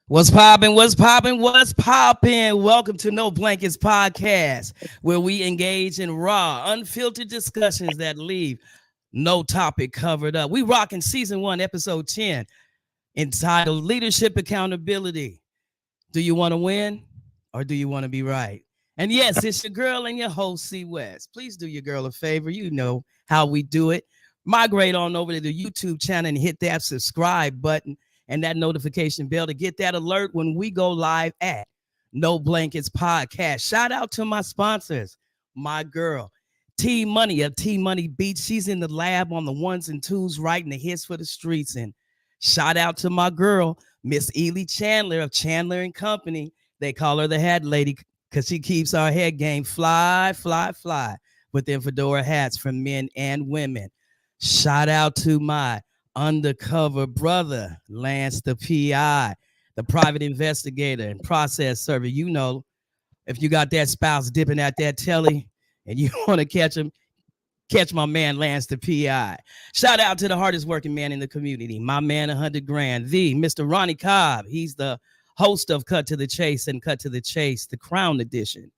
What's poppin'? What's poppin'? What's poppin'? Welcome to No Blankets Podcast, where we engage in raw, unfiltered discussions that leave no topic covered up. We rocking season 1, episode 10, entitled Leadership Accountability. Do you want to win or do you want to be right? And yes, it's your girl and your host, C West. Please do your girl a favor. You know how we do it. Migrate on over to the YouTube channel and hit that subscribe button and that notification bell to get that alert when we go live at No Blankets Podcast. Shout out to my sponsors, my girl, T Money of T Money Beats. She's in the lab on the ones and twos, writing the hits for the streets. And shout out to my girl, Miss Ely Chandler of Chandler and Company. They call her the hat lady because she keeps our head game fly with them fedora hats for men and women. Shout out to my undercover brother, Lance the PI, the private investigator and process server. You know, if you got that spouse dipping at that telly and you want to catch my man Lance the PI. Shout out to the hardest working man in the community, my man 100 grand, the Mr. Ronnie Cobb. He's the host of Cut to the Chase and Cut to the Chase, the Crown Edition.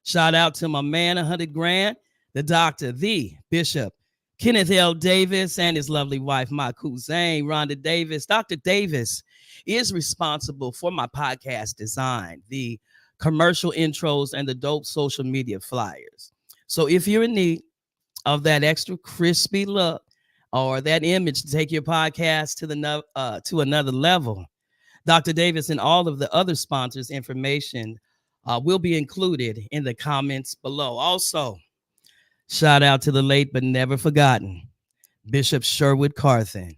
Shout out to my man 100 grand, the doctor, the Bishop Kenneth L. Davis, and his lovely wife, my cousin, Rhonda Davis. Dr. Davis is responsible for my podcast design, the commercial intros, and the dope social media flyers. So if you're in need of that extra crispy look or that image to take your podcast to another level, Dr. Davis and all of the other sponsors' information will be included in the comments below. Also, shout out to the late but never forgotten Bishop Sherwood Carthen,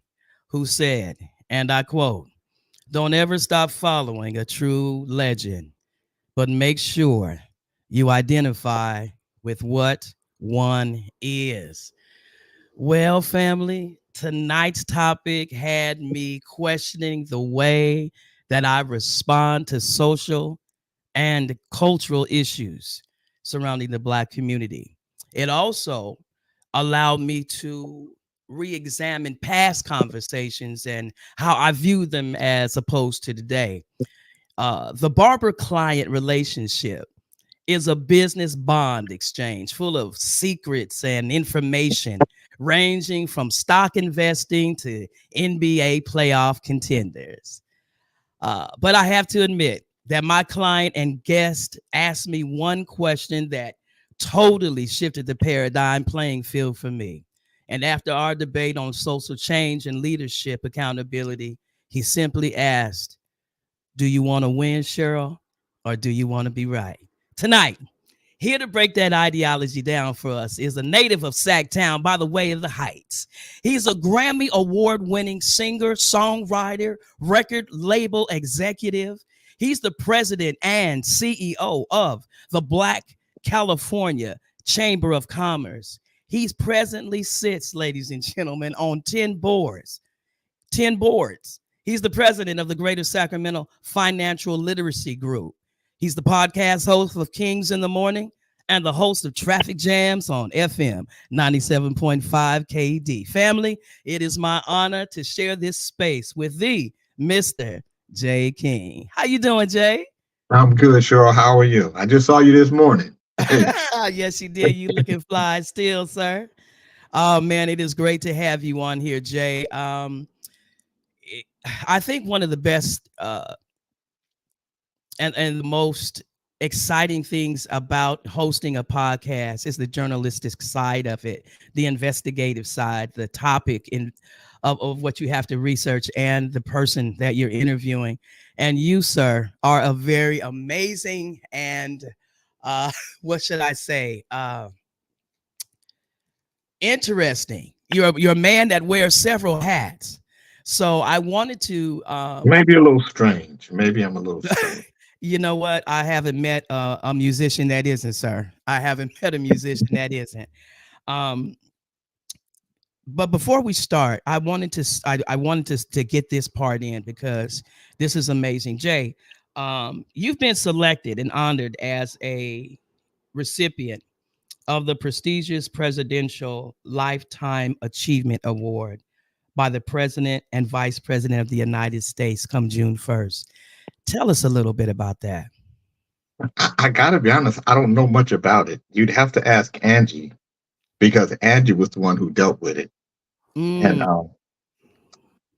who said, and I quote, "Don't ever stop following a true legend, but make sure you identify with what one is." Well, family, tonight's topic had me questioning the way that I respond to social and cultural issues surrounding the Black community. It also allowed me to re-examine past conversations and how I view them as opposed to today. The barber-client relationship is a business bond exchange full of secrets and information ranging from stock investing to NBA playoff contenders. But I have to admit that my client and guest asked me one question that totally shifted the paradigm playing field for me. And after our debate on social change and leadership accountability, he simply asked, "Do you want to win, Cheryl, or do you want to be right?" Tonight, here to break that ideology down for us is a native of Sacktown by the way of the Heights. He's a Grammy award-winning singer, songwriter, record label executive. He's the president and CEO of the Black California Chamber of Commerce. He's presently sits, ladies and gentlemen, on 10 boards. 10 boards. He's the president of the Greater Sacramento Financial Literacy Group. He's the podcast host of Kings in the Morning and the host of Traffic Jams on FM 97.5 KD. Family, it is my honor to share this space with the Mr. Jay King. How you doing, Jay? I'm good, Cheryl. How are you? I just saw you this morning. Yes, you did. You looking fly still, sir. Oh man, it is great to have you on here, Jay. I think one of the best and the most exciting things about hosting a podcast is the journalistic side of it, the investigative side, the topic of what you have to research and the person that you're interviewing. And you, sir, are a very amazing and what should I say? Interesting. You're a man that wears several hats. So I wanted to maybe a little strange. Maybe I'm a little strange. You know what? I haven't met a musician that isn't, sir. I haven't met a musician that isn't. But before we start, I wanted to get this part in because this is amazing. Jay, you've been selected and honored as a recipient of the prestigious Presidential Lifetime Achievement Award by the President and Vice President of the United States come June 1st. Tell us a little bit about that. I gotta be honest, I don't know much about it. You'd have to ask Angie because Angie was the one who dealt with it. And Mm.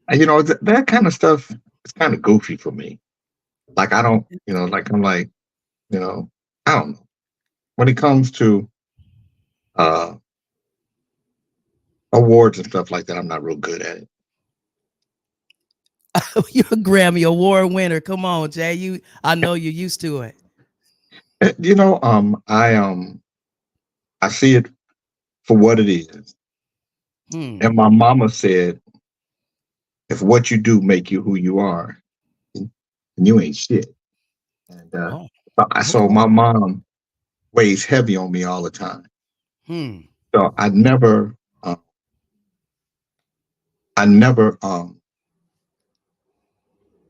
that kind of stuff is kind of goofy for me. Like I don't, like I'm like, you know, I don't know. When it comes to uh awards and stuff like that, I'm not real good at it. You're a Grammy Award winner. Come on, Jay. I know you're used to it. I see it for what it is. Hmm. And my mama said, if what you do make you who you are, then you ain't shit. And Oh, so okay. my mom weighs heavy on me all the time. Hmm. So I never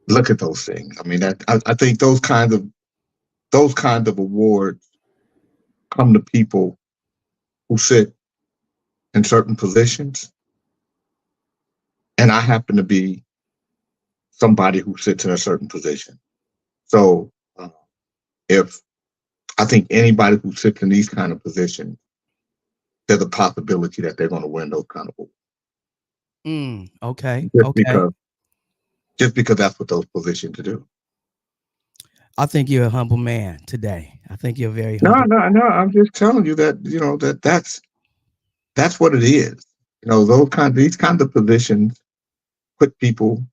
look at those things. I mean, I think those kinds of awards come to people who sit in certain positions, and I happen to be somebody who sits in a certain position. So uh, if I think anybody who sits in these kind of positions, there's a possibility that they're going to win those kind of awards. Okay. Just Okay. because just because that's what those positions do. I think you're a humble man today. I think you're a very No, humble. no, no. I'm just telling you that that's what it is. These kinds of positions put people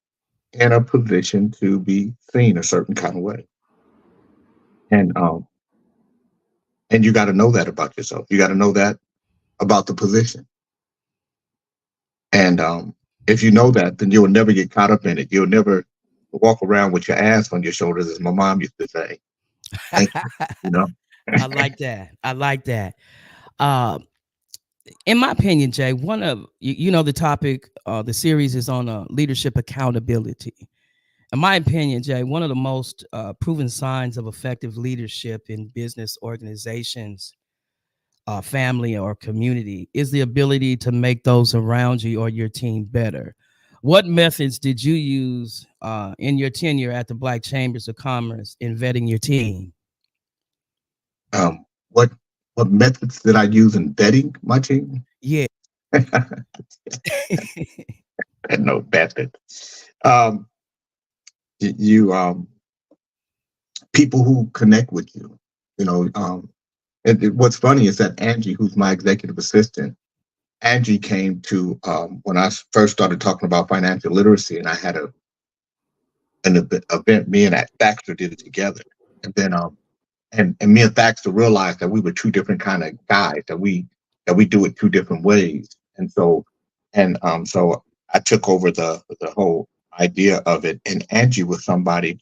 in a position to be seen a certain kind of way, and um, and you got to know that about yourself. You got to know that about the position, and if you know that, then you'll never get caught up in it. You'll never walk around with your ass on your shoulders, as my mom used to say. Thank you. You know. I like that. I like that. Uh, in my opinion, Jay, one of the topic, the series is on leadership accountability. In my opinion, Jay, one of the most proven signs of effective leadership in business organizations, family, or community is the ability to make those around you or your team better. What methods did you use in your tenure at the Black Chambers of Commerce in vetting your team? Um, what what methods did I use in vetting my team? Yeah. And no method. Um, you People who connect with you. You know, what's funny is that Angie, who's my executive assistant, Angie came to when I first started talking about financial literacy, and I had an event. Me and Baxter did it together, and then and me and Baxter realized that we were two different kind of guys, that we do it two different ways, and so I took over the whole idea of it, and Angie was somebody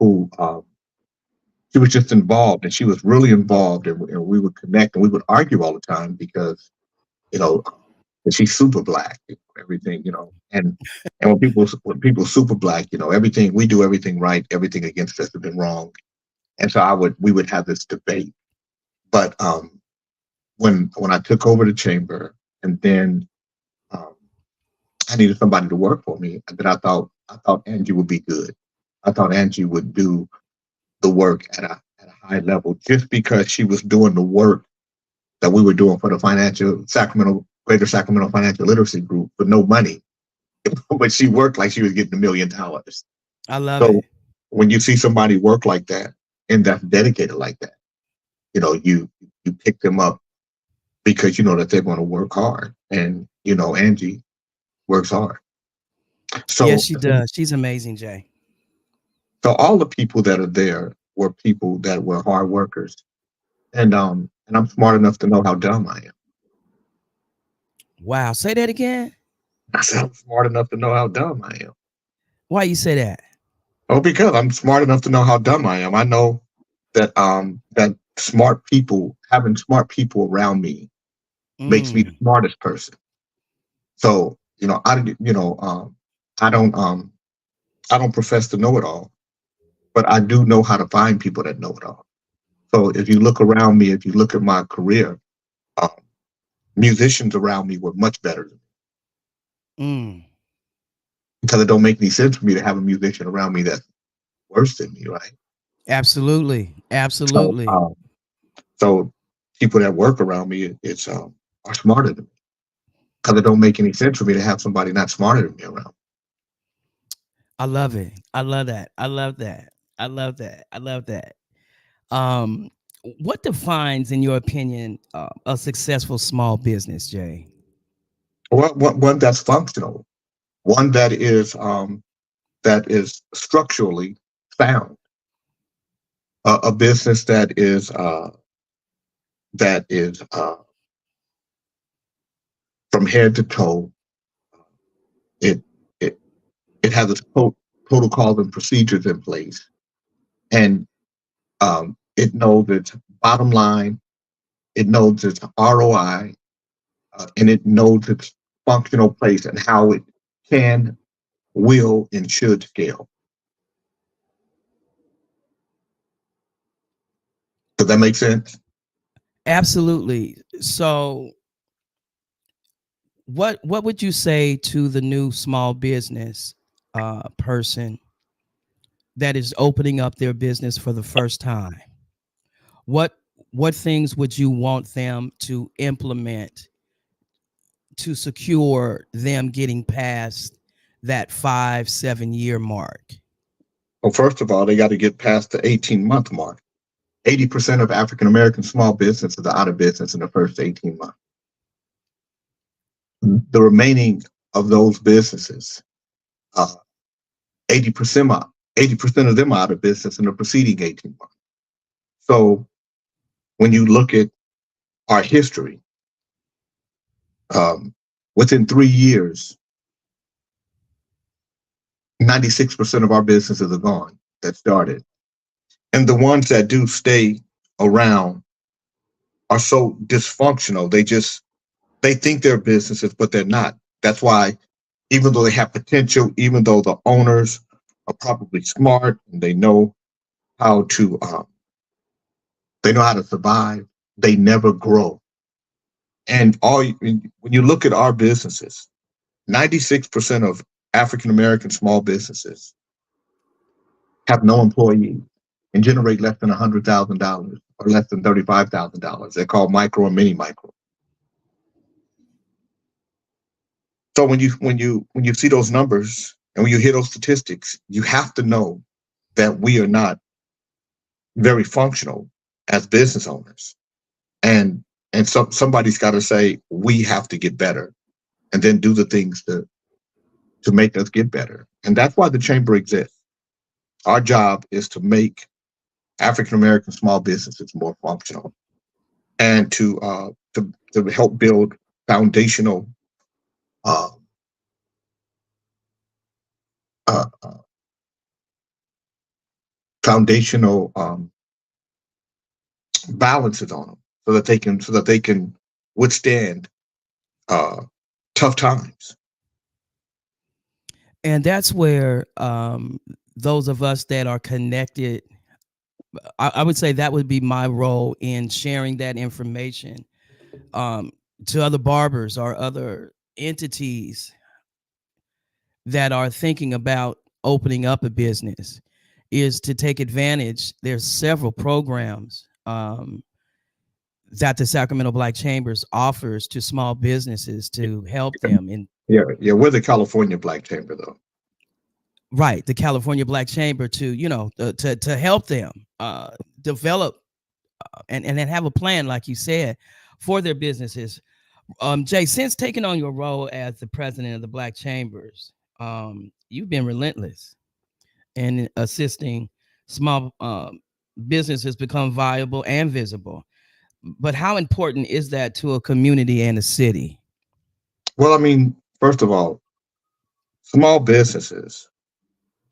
who she was just involved, and she was really involved, and we would connect, and we would argue all the time because you know and she's super black, everything, and when people super black, everything we do, everything right, everything against us has been wrong, and so we would have this debate. But when I took over the chamber, and then um, I needed somebody to work for me, and then I thought Angie would be good. I thought Angie would do the work at a high level, just because she was doing the work that we were doing for the Greater Sacramento Financial Literacy Group for no money, but she worked like she was getting $1 million. I love So it. when you see somebody work like that and that's dedicated like that, you pick them up because you know that they're going to work hard, and Angie works hard. Yes, So she does. She's amazing, Jay. so all the people that are there were people that were hard workers, and I'm smart enough to know how dumb I am. Wow. Say that again. I said I'm smart enough to know how dumb I am. Why you say that? Oh, because I'm smart enough to know how dumb I am. I know that having smart people around me makes me the Mm. smartest person. So I don't I don't profess to know it all, but I do know how to find people that know it all. So if you look around me, if you look at my career, um, musicians around me were much better than me, Mm. because it don't make any sense for me to have a musician around me worse than me, right? Absolutely. So, Absolutely. so people that work around me, are smarter than me, because it don't make any sense for me to have somebody not smarter than me around. I love it. I love that. I love that. I love that. I love that. Um, what defines, in your opinion, a successful small business, Jay? One that's functional, one that is structurally sound, a business that is from head to toe. It it it has its protocols and procedures in place, and it knows its bottom line, it knows its ROI, and it knows its functional place and how it can, will, and should scale. Does that make sense? Absolutely. So, what would you say to the new small business person that is opening up their business for the first time? What what things would you want them to implement to secure them getting past that 5-7 year mark? Well, first of all, they got to get past the 18-month mark. 80% of African American small businesses are out of business in the first 18 months. The remaining of those businesses, uh, 80% 80% of them are out of business in the preceding 18 months. So when you look at our history, um, within 3 years, 96% of our businesses are gone that started. And the ones that do stay around are so dysfunctional. They think they're businesses, but they're not. That's why, even though they have potential, even though the owners are probably smart and how to they know how to survive, they never grow. And when you look at our businesses, 96% of African American small businesses have no employees and generate less than $100,000 or less than $35,000. They're called micro and mini micro. So when you see those numbers and when you hear those statistics, you have to know that we are not very functional as business owners, and somebody's got to say we have to get better, and then do the things to make us get better. And that's why the chamber exists. Our job is to make African American small businesses more functional, and to help build foundational uh, uh, uh, foundational balances on them, so that they can withstand uh, tough times. And that's where those of us that are connected, I would say that would be my role in sharing that information to other barbers or other entities that are thinking about opening up a business, is to take advantage. There's several programs that the Sacramento Black Chambers offers to small businesses to help them in. Yeah, we're the California Black Chamber, though. Right, the California Black Chamber, to help them develop and then have a plan, like you said, for their businesses. Jay, since taking on your role as the president of the Black Chambers, you've been relentless in assisting small businesses become viable and visible. But how important is that to a community and a city? Well, I mean, first of all, small businesses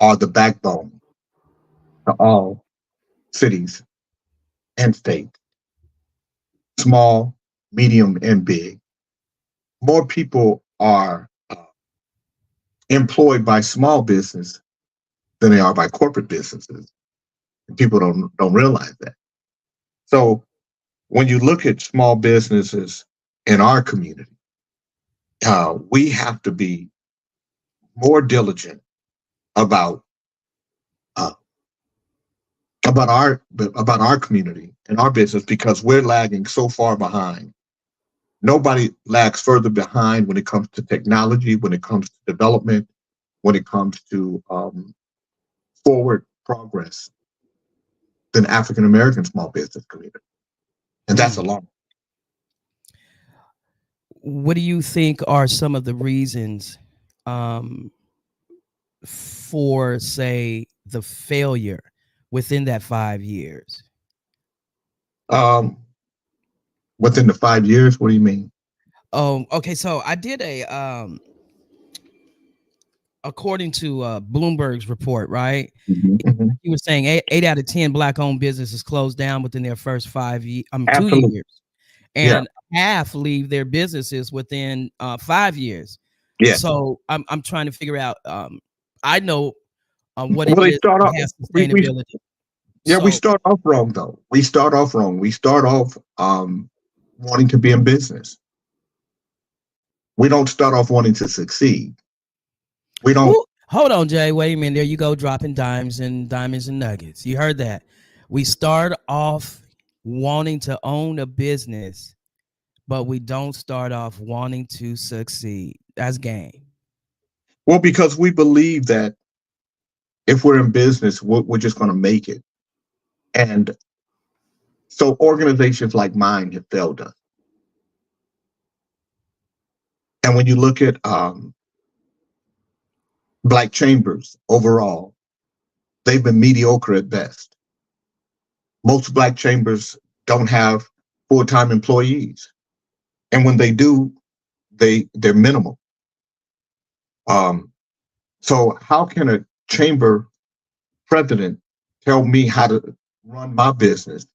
are the backbone to all cities and states, small, medium, and big. More people are employed by small business than they are by corporate businesses. And people don't realize that. So when you look at small businesses in our community, we have to be more diligent about about our community and our business because we're lagging so far behind. Nobody lags further behind when it comes to technology, when it comes to development, when it comes to forward progress than African American small business community, and that's Mm. alarming. What do you think are some of the reasons um, for, say, the failure within that 5 years? Um, Within the 5 years, what do you mean? Okay. So I did according to Bloomberg's report, right? Mhm. He was saying eight out of 10 Black-owned businesses closed down within their first 5 years, 2 years, Absolutely. Yeah. and half leave their businesses within 5 years. Yeah. So I'm trying to figure out. I know what it Well, they is start to off. have We sustainability. Yeah, we So, start off wrong though. We start off wrong. We start off wanting to be in business. We don't start off wanting to succeed. We don't. ooh, hold on, Jay. Wait a minute. There you go, dropping diamonds and nuggets. You heard that? We start off wanting to own a business, but we don't start off wanting to succeed. That's game. Well, because we believe that if we're in business, we're just going to make it. And so organizations like mine have failed us. And when you look at Black chambers overall, they've been mediocre at best. Most Black chambers don't have full-time employees. And when they do, they're minimal. Um, so how can a chamber president tell me how to run my business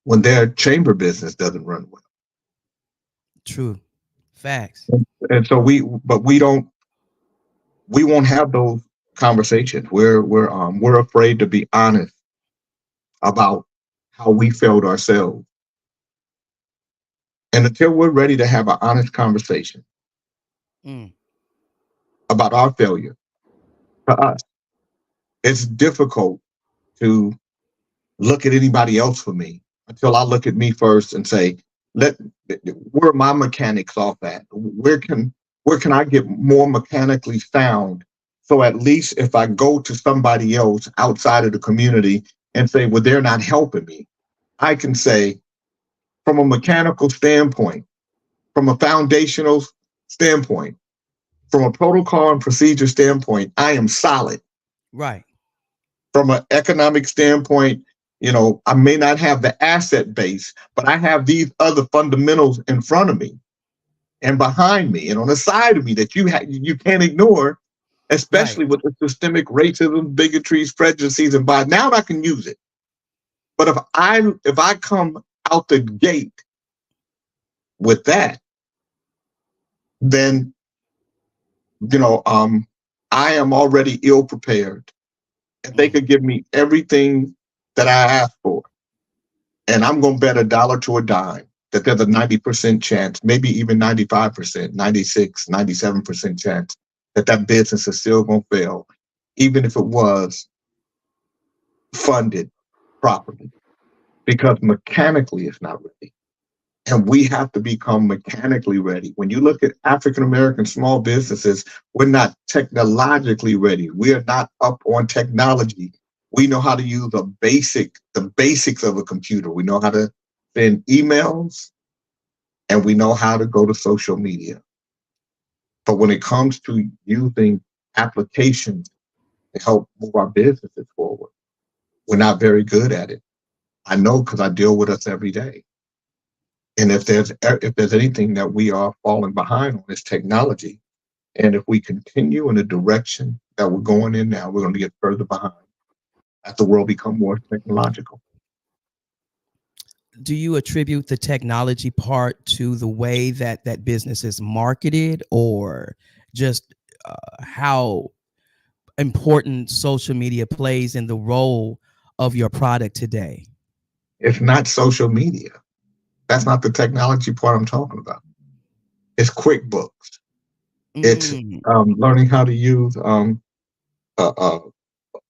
when their chamber business doesn't run well? True. Facts. And so we won't have those conversations. We're afraid to be honest about how we failed ourselves. And until we're ready to have an honest conversation Mm. about our failure, to us, it's difficult to look at anybody else for me until I look at me first and say, let where are my mechanics off at? Where can I get more mechanically sound? So at least if I go to somebody else outside of the community and say, well, they're not helping me, I can say, from a mechanical standpoint, from a foundational standpoint, from a protocol and procedure standpoint, I am solid. Right. From an economic standpoint, I may not have the asset base, but I have these other fundamentals in front of me and behind me and on the side of me that you can't ignore, Right. especially with the systemic racism, bigotries, prejudices, and bias. Now I can use it. But if I come out the gate with that, then I am already ill prepared. And they could give me everything that I asked for. And I'm going to bet a dollar to a dime that there's a 90% chance, maybe even 95%, 96, 97% chance that that business is still going to fail, even if it was funded properly, because mechanically it's not ready. And we have to become mechanically ready. When you look at African American small businesses, we're not technologically ready. We are not up on technology. We know how to use the basics of a computer. We know how to send emails and we know how to go to social media. But when it comes to using applications to help move our businesses forward, we're not very good at it. I know because I deal with us every day. And if there's anything that we are falling behind on, is technology. And if we continue in the direction that we're going in now, we're going to get further behind as the world become more technological. Do you attribute the technology part to the way that business is marketed, or just how important social media plays in the role of your product today? It's not social media. That's not the technology part I'm talking about. It's QuickBooks. It's Mm. learning how to use uh, uh,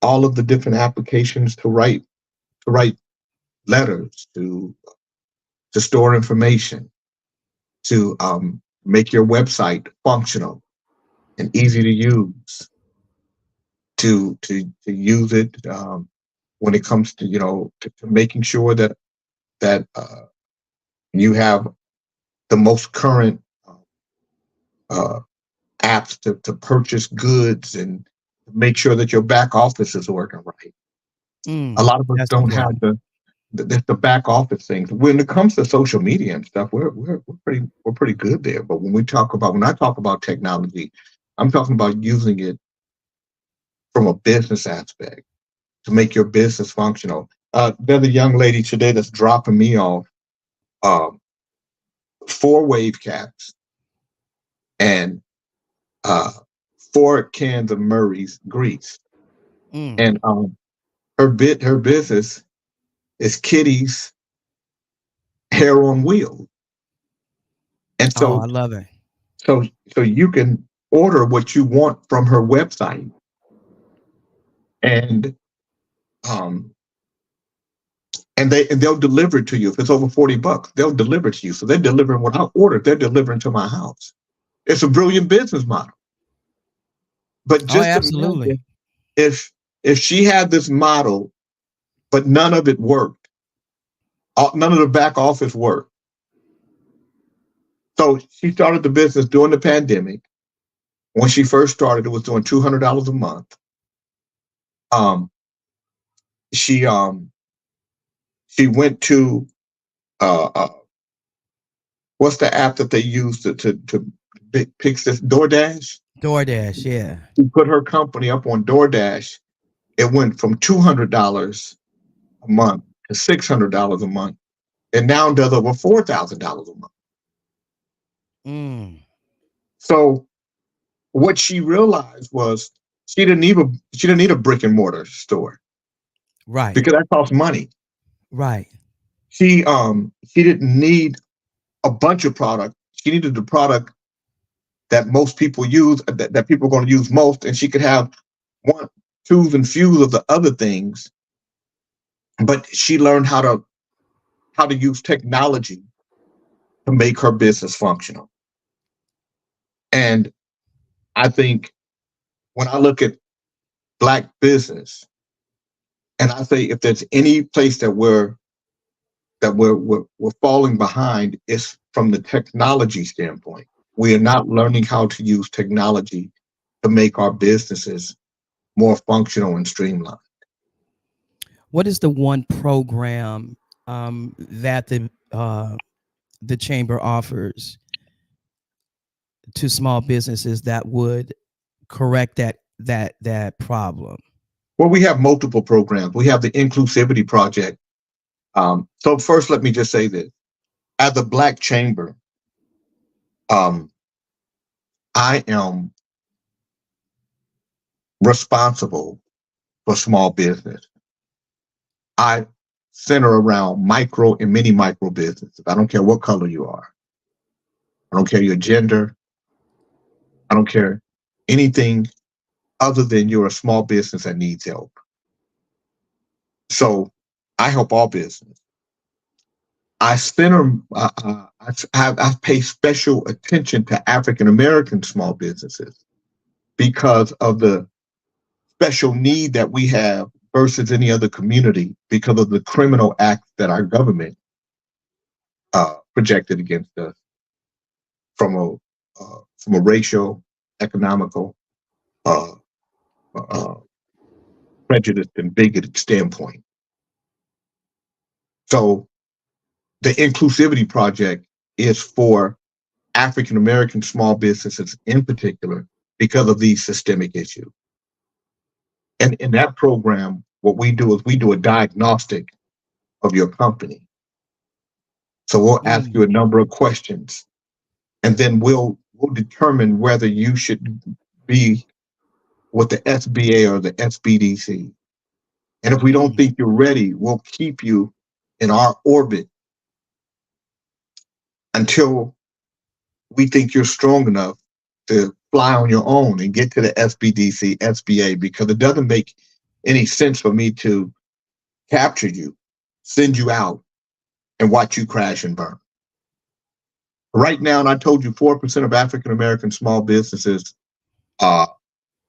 all of the different applications to write write letters, to store information, to make your website functional and easy to use, to use it when it comes to to making sure that you have the most current uh, apps to purchase goods and make sure that your back office is working right. A lot of us That's don't have important. the back office things. When it comes to social media and stuff, we're pretty good there. But when I talk about technology, I'm talking about using it from a business aspect to make your business functional. There's a young lady today that's dropping me off um, 4 wave caps and uh, 4 cans of Murray's grease, Mm. and her business is Kitty's Hair on Wheels, and Oh, so I love it. so so you can order what you want from her website, and um they'll deliver it to you. If it's over $40, they'll deliver it to you. So they're delivering what I ordered, they're delivering to my house. It's a brilliant business model. But Oh, just absolutely. imagine if she had this model, but none of it worked. None of the back office worked. So she started the business during the pandemic. When she first started, it was doing $200 a month. Um, she she went to uh, uh, what's the app that they use to pick this DoorDash? DoorDash, yeah. She put her company up on DoorDash. It went from $200 a month to $600 a month, and now does over $4,000 a month. Mm. So what she realized was she didn't need a brick and mortar store Right, because that costs money. right. She didn't need a bunch of product. She needed the product that most people use, that people are going to use most, and she could have one, twos, and fews of the other things. But she learned how to use technology to make her business functional. And I think when I look at Black business, and I say if there's any place that we're falling behind, it's from the technology standpoint. We are not learning how to use technology to make our businesses more functional and streamlined. What is the one program that the chamber offers to small businesses that would correct that problem? Well, we have multiple programs. We have the Inclusivity Project. So first, let me just say this: as a Black chamber, um, I am responsible for small business. I center around micro and mini micro businesses. I don't care what color you are. I don't care your gender. I don't care anything other than you're a small business that needs help. So I help all business. I center. I pay special attention to African American small businesses because of the special need that we have versus any other community because of the criminal acts that our government projected against us from a racial, economical, uh, uh, prejudiced and bigoted standpoint. So the Inclusivity Project is for African American small businesses in particular because of these systemic issues. And in that program, what we do is we do a diagnostic of your company. So we'll ask you a Mm. number of questions, and then we'll determine whether you should be with the SBA or the SBDC. And if we don't Mm. think you're ready, we'll keep you in our orbit until we think you're strong enough to fly on your own and get to the SBDC, SBA, because it doesn't make any sense for me to capture you, send you out, and watch you crash and burn. Right now, and I told you 4% of African American small businesses uh,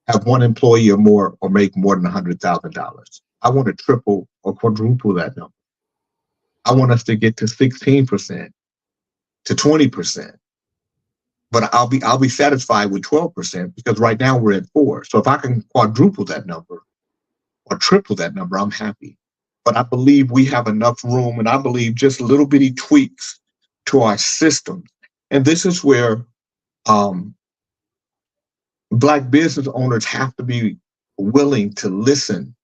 have one employee or more or make more than $100,000. I want to triple or quadruple that number. I want us to get to 16%, to 20%. But I'll be satisfied with 12% because right now we're at 4. So if I can quadruple that number or triple that number, I'm happy. But I believe we have enough room, and I believe just little bitty tweaks to our system. And this is where Black business owners have to be willing to listen.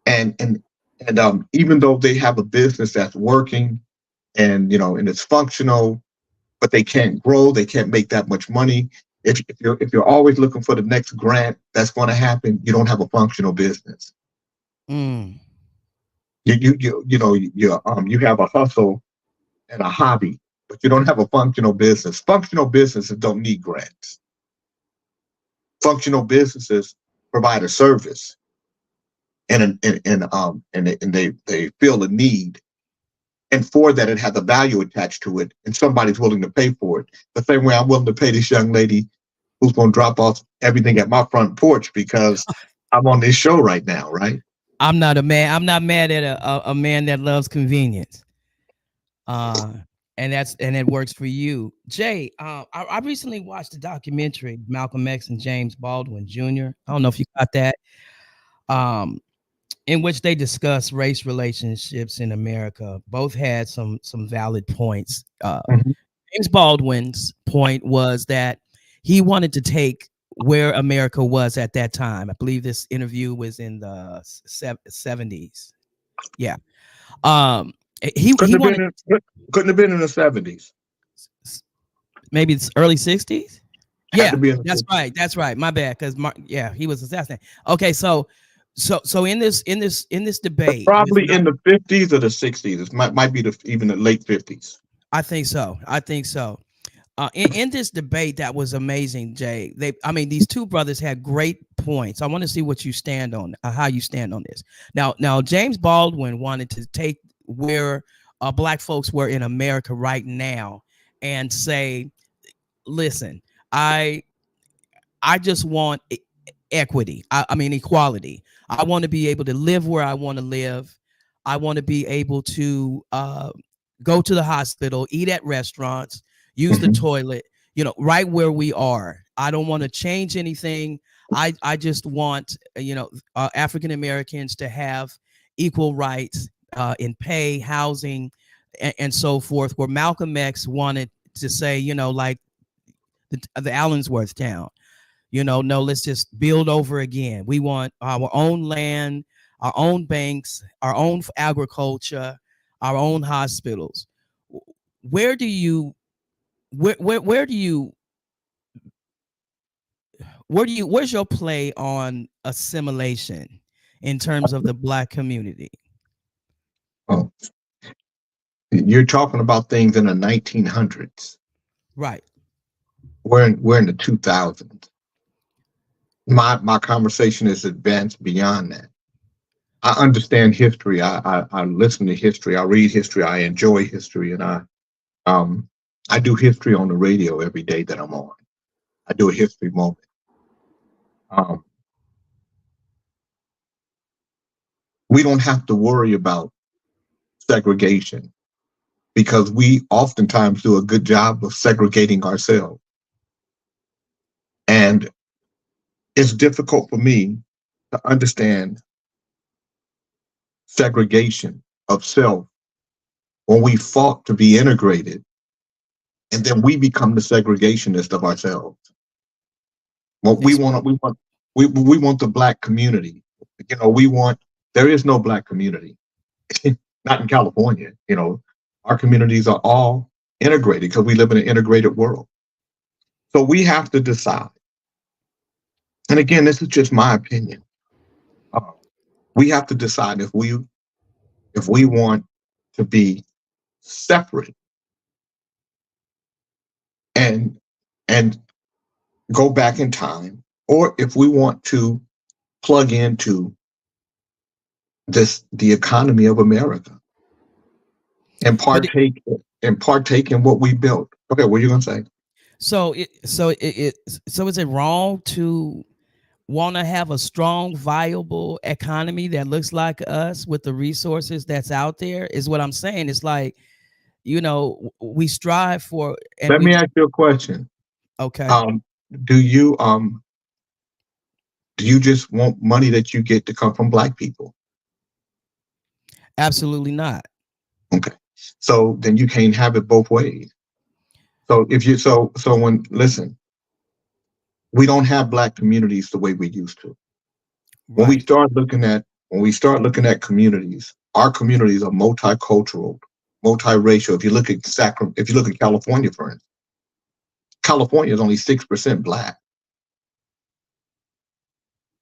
And even though they have a business that's working and it's functional, but they can't grow, they can't make that much money. If you're always looking for the next grant that's going to happen, you don't have a functional business. Mm. You have a hustle and a hobby, but you don't have a functional business. Functional businesses don't need grants. Functional businesses provide a service, and they feel a need, and for that it has a value attached to it, and somebody's willing to pay for it. The same way I'm willing to pay this young lady who's going to drop off everything at my front porch because I'm on this show right now, right? I'm not mad at a man that loves convenience. And it works for you. Jay, I recently watched a documentary, Malcolm X and James Baldwin Jr. I don't know if you got that. In which they discuss race relationships in America. Both had some valid points. James Baldwin's point was that he wanted to take where America was at that time. I believe this interview was in the 70s. Yeah. He couldn't have been in the 70s. Maybe it's early 60s. Yeah, that's right. My bad, because he was assassinated. Okay, so in this debate, probably in the 50s or the 60s. It might be even the late 50s. I think so. In this debate, that was amazing, Jay. These two brothers had great points. I want to see what you stand on, how you stand on this. Now, James Baldwin wanted to take where Black folks were in America right now and say, listen, I just want equity. Equality. I want to be able to live where I want to live. I want to be able to go to the hospital, eat at restaurants, use the toilet, right where we are. I don't want to change anything. I just want, African Americans to have equal rights in pay, housing, and so forth, where Malcolm X wanted to say, like the Allensworth town, no, let's just build over again. We want our own land, our own banks, our own agriculture, our own hospitals. Where's your play on assimilation in terms of the Black community? Oh, you're talking about things in the 1900s, right? We're in the 2000s. My conversation is advanced beyond that. I understand history. I listen to history. I read history. I enjoy history, and I do history on the radio every day that I'm on. I do a history moment. We don't have to worry about segregation because we oftentimes do a good job of segregating ourselves. And it's difficult for me to understand segregation of self when we fought to be integrated, and then we become the segregationist of ourselves. Well, we want the Black community. There is no Black community, not in California. Our communities are all integrated because we live in an integrated world. So we have to decide. And again, this is just my opinion. We have to decide if we want to be separate and go back in time, or if we want to plug into the economy of America and But partake in what we built. Okay, what are you gonna say? so is it wrong to want to have a strong, viable economy that looks like us with the resources that's out there? Is what I'm saying. It's like, we strive for, and Let me ask you a question. okay, Um, do you just want money that you get to come from Black people? absolutely not. Okay, so then you can't have it both ways. So if you so when listen, we don't have Black communities the way we used to. When we Right. start looking at communities, our communities are multicultural, multiracial. If you look at California, for instance, California is only 6% Black.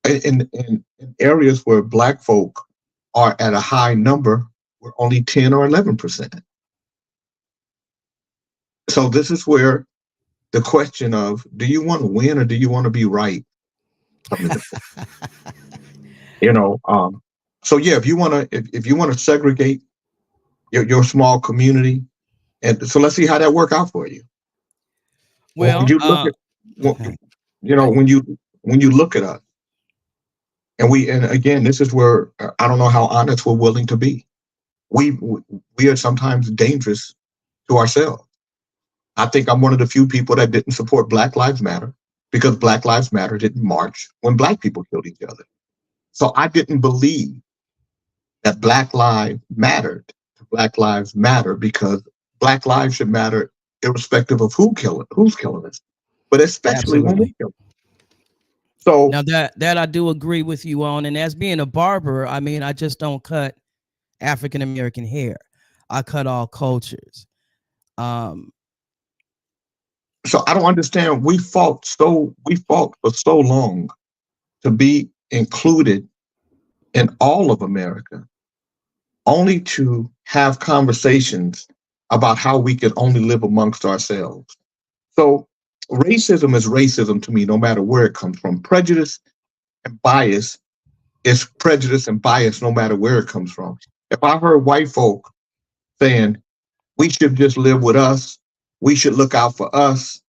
In areas where Black folk are at a high number, we're only 10 or 11%. So this is where the question of, do you want to win or do you want to be right? You know, so yeah, if you want to segregate your small community, and so let's see how that work out for you. When Well, you look at, well, okay. when you look at us, and again, this is where I don't know how honest we're willing to be. We are sometimes dangerous to ourselves. I think I'm one of the few people that didn't support Black Lives Matter because Black Lives Matter didn't march when Black people killed each other. So I didn't believe that Black lives mattered. Black lives matter because Black lives should matter irrespective of who's killing us, but especially when we Absolutely. kill. So Now that I do agree with you on, and as being a barber, I mean, I just don't cut African American hair. I cut all cultures. Um, so I don't understand. We fought for so long to be included in all of America, only to have conversations about how we can only live amongst ourselves. So racism is racism to me, no matter where it comes from. Prejudice and bias is prejudice and bias, no matter where it comes from. If I heard white folk saying we should just live with us, we should look out for us,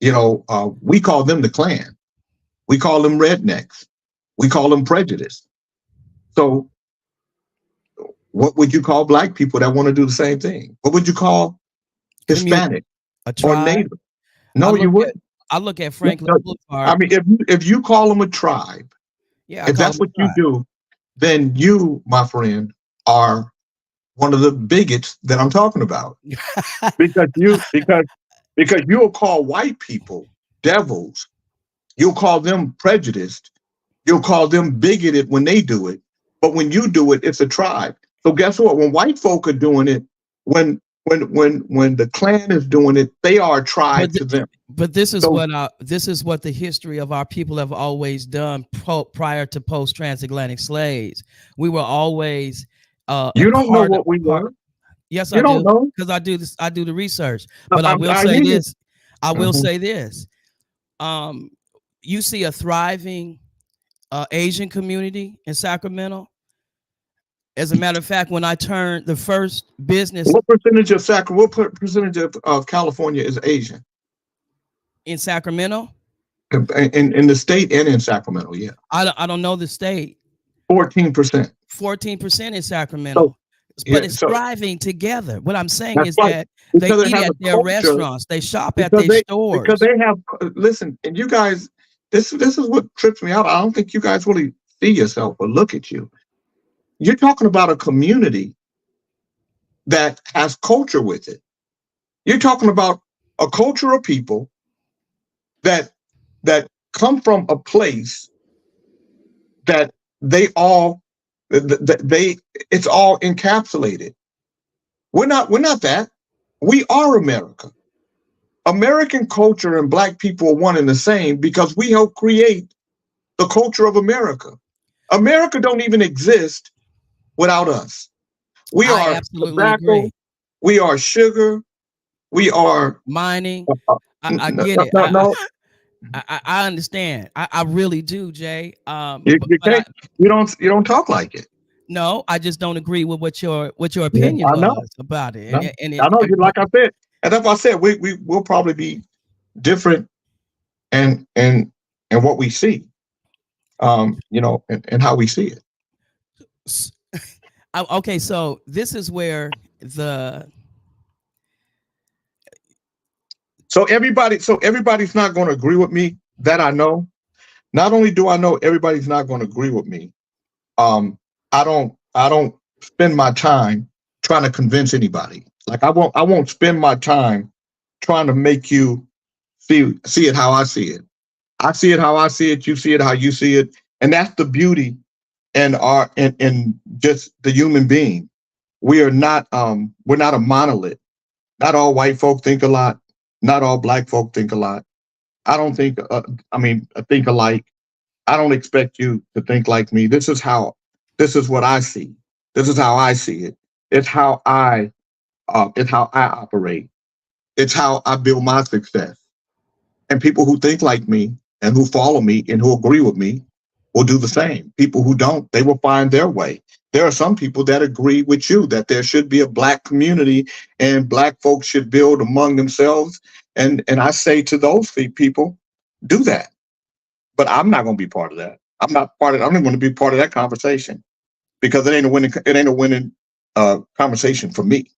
we call them the Klan. We call them rednecks. We call them prejudice. So what would you call Black people that want to do the same thing? What would you call Hispanic a or tribe. Native? No, you wouldn't. I look at Franklin I Boulevard. mean, if you call them a tribe, Yeah, I if call that's them what you do, then you, my friend, are one of the bigots that I'm talking about. because you'll call white people devils. You'll call them prejudiced. You'll call them bigoted when they do it. But when you do it, it's a tribe. So guess what? When white folk are doing it, when the Klan is doing it, they are a tribe to them. But this is what the history of our people have always done prior to post transatlantic slaves. We were always you don't know what we were. Yes, you I don't do, know because I do this. I do the research. But I will say this. I will say this. You see a thriving Asian community in Sacramento. As a matter of fact, when I turned the first business, what percentage of California is Asian? In Sacramento? In the state and in Sacramento, yeah. I don't know the state. 14%. 14% in Sacramento. But it's thriving together. What I'm saying is that they eat at their restaurants, they shop at their stores. Because they have, listen, and you guys, this is what trips me out. I don't think you guys really see yourself or look at you. You're talking about a community that has culture with it. You're talking about a culture of people that come from a place that it's all encapsulated. We're not that. We are America. American culture and Black people are one and the same because we help create the culture of America. America don't even exist without us. We are tobacco, agree. we are sugar, we are mining. I get it. I understand. I really do, Jay. You don't talk like it. No, I just don't agree with what your Yeah, opinion I know. was about it. No, And I know. You but like I said, and that's why I said we will probably be different and what we see, and how we see it. s- okay, so this is where the So everybody's not going to agree with me. That I know. Not only do I know everybody's not going to agree with me, I don't spend my time trying to convince anybody. Like I won't spend my time trying to make you see it how I see it. I see it how I see it, you see it how you see it. And that's the beauty and our and just the human being. We're not a monolith. Not all white folk think a lot. Not all black folk think a lot. I don't think I think alike. I don't expect you to think like me. This is what I see. This is how I see it. It's how I operate. It's how I build my success. And people who think like me and who follow me and who agree with me will do the same. People who don't, they will find their way. There are some people that agree with you that there should be a black community and black folks should build among themselves. And I say to those people, do that. But I'm not going to be part of that. I'm not going to be part of that conversation because it ain't a winning conversation for me.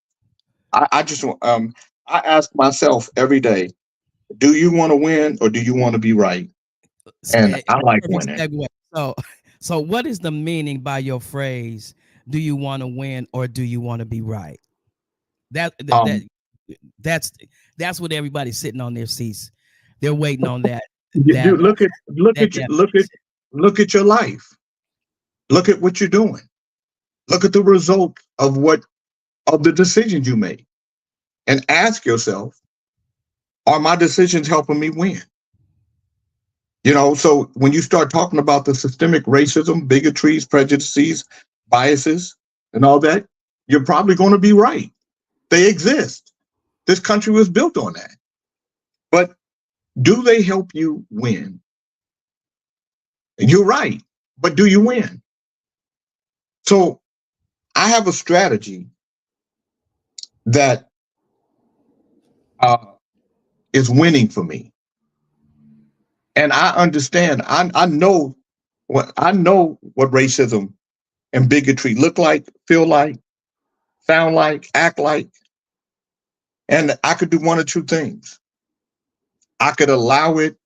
I just I ask myself every day, do you want to win or do you want to be right? And I like perfect winning. segue. So, so what is the meaning by your phrase? Do you want to win or do you want to be right? That that, that Um, that's that's what everybody's sitting on their seats. They're waiting on that you that definition. look at your life. Look at what you're doing. Look at the result of the decisions you make, and ask yourself, are my decisions helping me win? So when you start talking about the systemic racism, bigotries, prejudices, biases, and all that, you're probably going to be right. They exist. This country was built on that. But do they help you win? And you're right. But do you win? So I have a strategy that uh, is winning for me. And I understand, I know what racism and bigotry look like, feel like, sound like, act like. And I could do one or two things. I could allow it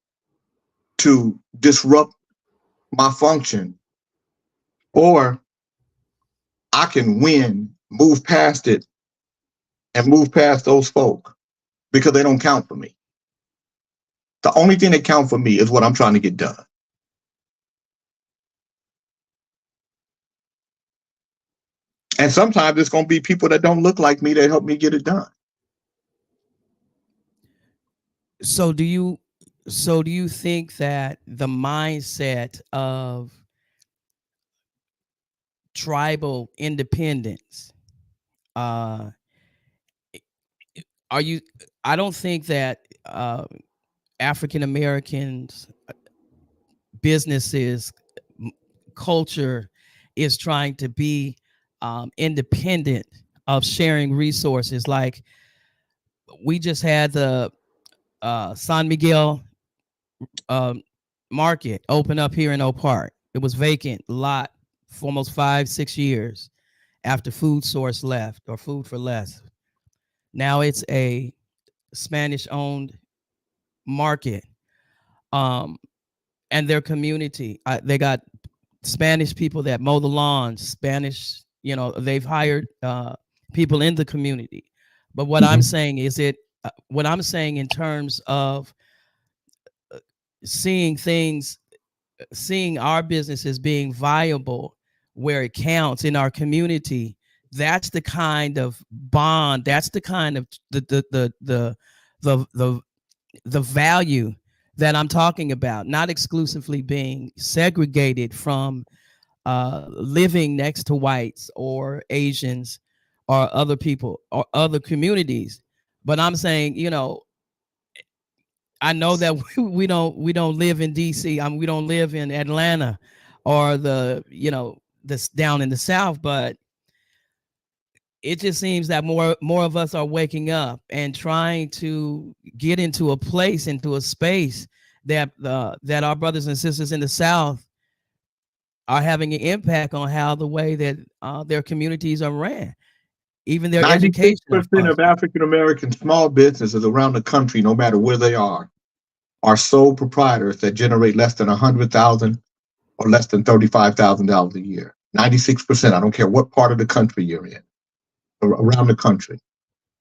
to disrupt my function, or I can win, move past it, and move past those folk because they don't count for me. The only thing that counts for me is what I'm trying to get done. And sometimes it's going to be people that don't look like me that help me get it done. So do you think that the mindset of tribal independence uh are you I don't think that African Americans businesses culture is trying to be independent of sharing resources. Like we just had the San Miguel um, market open up here in Oak Park. It was vacant lot for almost 5 6 years after Food Source left, or Food for Less. Now it's a Spanish owned market. Um, and their community, they got Spanish people that mow the lawns, Spanish, they've hired people in the community. But what I'm Mhm. saying is what I'm saying in terms of seeing things, seeing our businesses being viable where it counts in our community. That's the kind of bond. That's the kind of the the value that I'm talking about. Not exclusively being segregated from living next to whites or Asians or other people or other communities. But I'm saying, I know that we don't live in DC. We don't live in Atlanta or the this down in the South, but it just seems that more of us are waking up and trying to get into a place, into a space that that our brothers and sisters in the South are having an impact on how the way that their communities are ran, even their education. 96% of African American small businesses around the country, no matter where they are sole proprietors that generate less than $100,000 or less than $35,000 a year. 96%. I don't care what part of the country you're in. Around the country,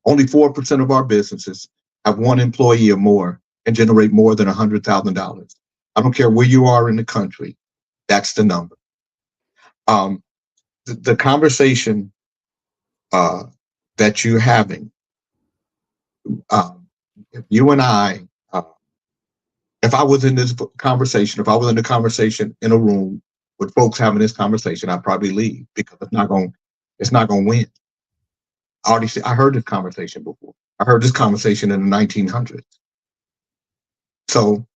only 4% of our businesses have one employee or more and generate more than $100,000. I don't care where you are in the country. That's the number. The conversation that you're having, if you and I, if I was in this conversation, if I was in a conversation in a room with folks having this conversation, I'd probably leave because it's not going to win. I heard this conversation before. I heard this conversation in the 1900s. So,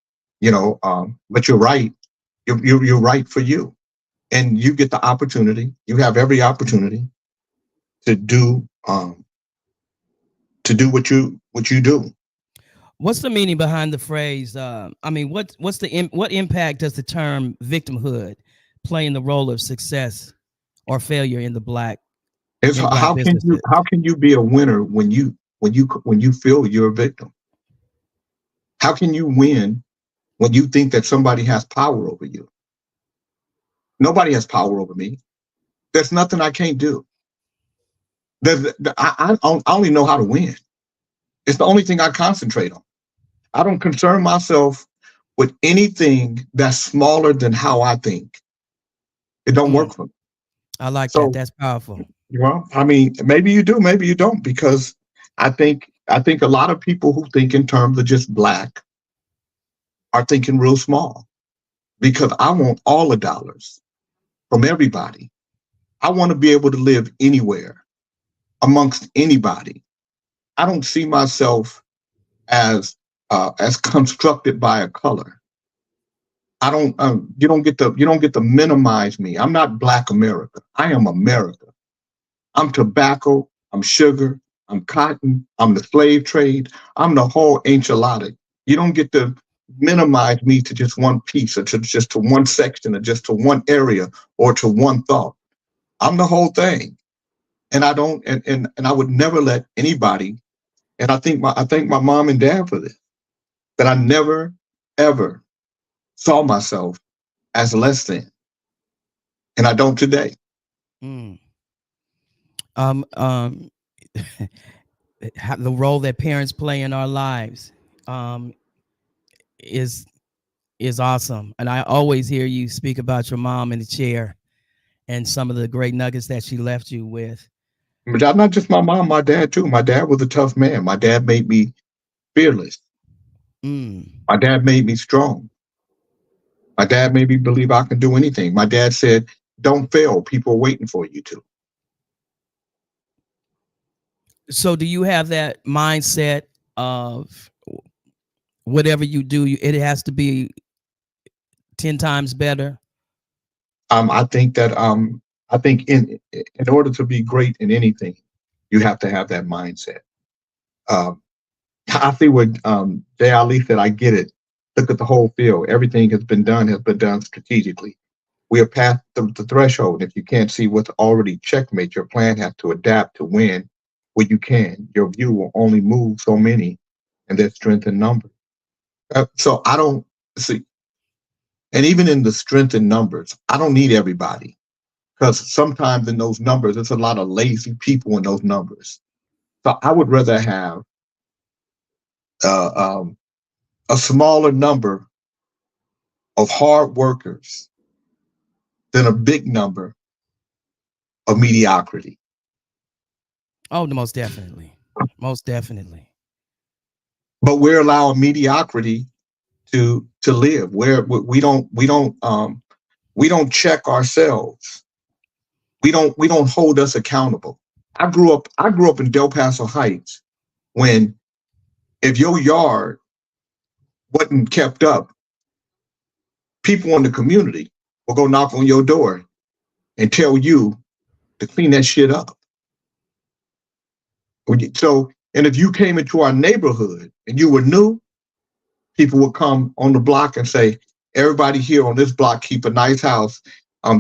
but you're right. You're right for you, and you get the opportunity. You have every opportunity to do what you do. What's the meaning behind the phrase? What impact does the term victimhood play in the role of success or failure in the Black? How can you be a winner when you feel you're a victim? How can you win when you think that somebody has power over you? Nobody has power over me. There's nothing I can't do. I only know how to win. It's the only thing I concentrate on. I don't concern myself with anything that's smaller than how I think. It don't work for me. I like that. That's powerful. Well, I mean, maybe you do, maybe you don't, because I think a lot of people who think in terms of just Black are thinking real small, because I want all the dollars from everybody. I want to be able to live anywhere amongst anybody. I don't see myself as constructed by a color. I don't. You don't get to minimize me. I'm not Black America. I am America. I'm tobacco, I'm sugar, I'm cotton, I'm the slave trade, I'm the whole enchilada. You don't get to minimize me to just one piece or to just to one section or just to one area or to one thought. I'm the whole thing. And I don't, and I would never let anybody, and I thank my mom and dad for this, that I never, ever saw myself as less than. And I don't today. The role that parents play in our lives is awesome, and I always hear you speak about your mom in the chair and some of the great nuggets that she left you with. But not just my mom, my dad too. My dad was a tough man. My dad made me fearless. My dad made me strong. My dad made me believe I can do anything. My dad said, "Don't fail. People are waiting for you to." So do you have that mindset of whatever you do, it has to be 10 times better? I think that in order to be great in anything, you have to have that mindset. I see what Jay Ali said. I get it. Look at the whole field. Everything has been done strategically. We are past the threshold. If you can't see what's already checkmate, your plan has to adapt to win where you can. Your view will only move so many, and there's strength in numbers. So I don't see, and even in the strength in numbers, I don't need everybody, because sometimes in those numbers, there's a lot of lazy people in those numbers. So I would rather have a smaller number of hard workers than a big number of mediocrity. Oh, most definitely. Most definitely. But we're allowing mediocrity to live. We don't check ourselves. We don't hold us accountable. I grew up in Del Paso Heights, when if your yard wasn't kept up, people in the community will go knock on your door and tell you to clean that shit up. So, and if you came into our neighborhood and you were new, people would come on the block and say, everybody here on this block keep a nice house.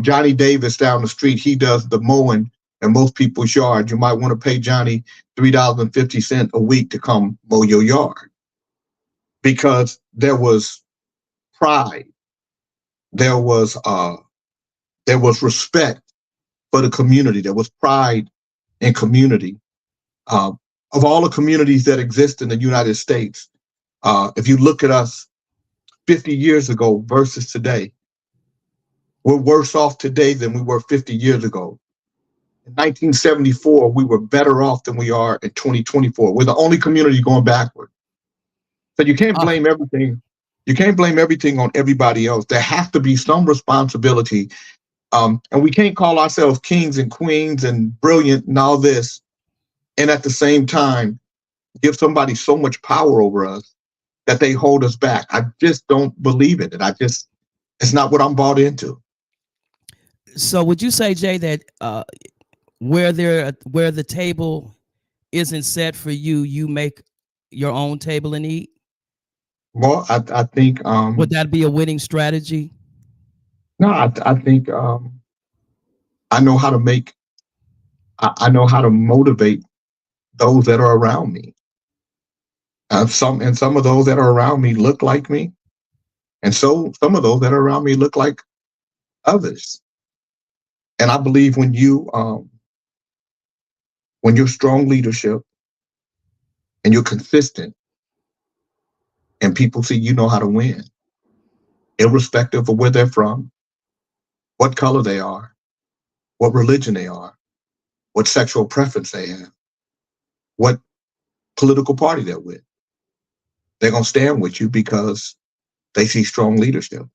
Johnny Davis down the street, he does the mowing in most people's yard. You might want to pay Johnny $3.50 a week to come mow your yard. Because there was pride, there was respect for the community, there was pride in community. Of all the communities that exist in the United States, if you look at us 50 years ago versus today, we're worse off today than we were 50 years ago. In 1974, we were better off than we are in 2024. We're the only community going backward. So you can't blame everything. You can't blame everything on everybody else. There has to be some responsibility. And we can't call ourselves kings and queens and brilliant and all this, and at the same time, give somebody so much power over us that they hold us back. I just don't believe it. And it's not what I'm bought into. So would you say, Jay, that where the table isn't set for you, you make your own table and eat? Well, I think would that be a winning strategy? No, I think I know how to make. I know how to motivate those that are around me. Some of those that are around me look like me, and so some of those that are around me look like others. And I believe when you're strong leadership and you're consistent, and people see you know how to win, irrespective of where they're from, what color they are, what religion they are, what sexual preference they have, what political party they're with. They're going to stand with you because they see strong leadership.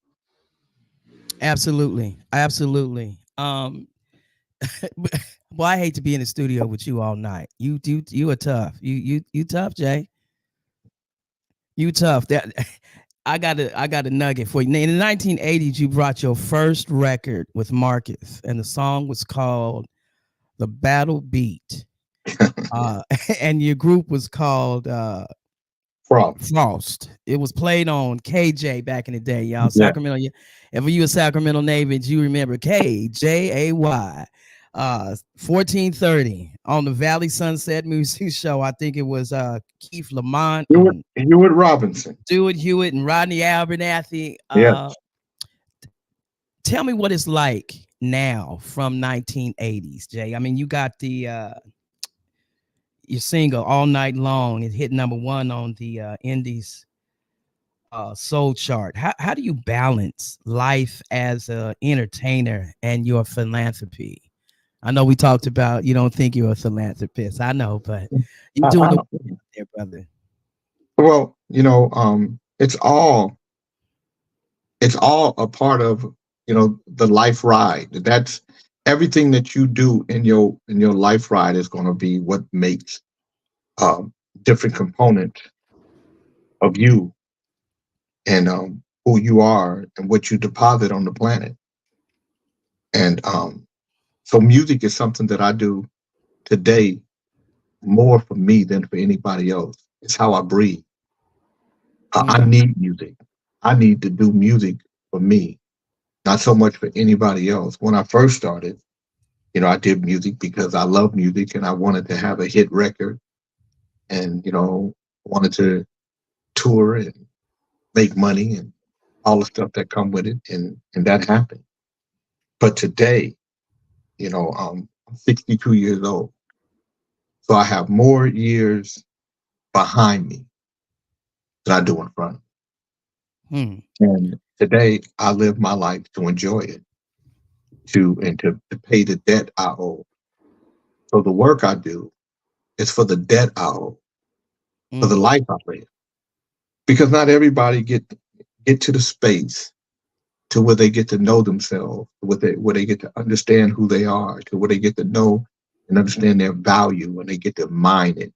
Absolutely. Absolutely. Well, I hate to be in the studio with you all night. You are tough. You tough, Jay. You tough. That I got a nugget for you. In the 1980s, you brought your first record with Marcus, and the song was called "The Battle Beat," and your group was called Frost. It was played on KJ back in the day, y'all. Yeah. Sacramento. If you a Sacramento native, you remember KJAY. 1430 on the Valley Sunset Music Show. I think it was Keith Lamont, Hewitt Robinson, Stuart Hewitt, and Rodney Abernathy. Tell me what it's like now from 1980s, Jay. I mean, you got the your single "All Night Long." It hit #1 on the Indies soul chart. How do you balance life as an entertainer and your philanthropy? I know we talked about you don't think you're a philanthropist. I know, but you're doing it there, brother. Well, it's all a part of the life ride. That's everything that you do in your life ride is going to be what makes different components of you and who you are and what you deposit on the planet. And so music is something that I do today more for me than for anybody else. It's how I breathe. I need music. I need to do music for me, not so much for anybody else. When I first started, I did music because I love music and I wanted to have a hit record and, wanted to tour and make money and all the stuff that come with it. And that happened. But today, I'm 62 years old. So I have more years behind me than I do in front. And today I live my life to enjoy it, to pay the debt I owe. So the work I do is for the debt I owe, for the life I live. Because not everybody get to the space to where they get to know themselves, where they get to understand who they are, to where they get to know and understand their value, and they get to mine it.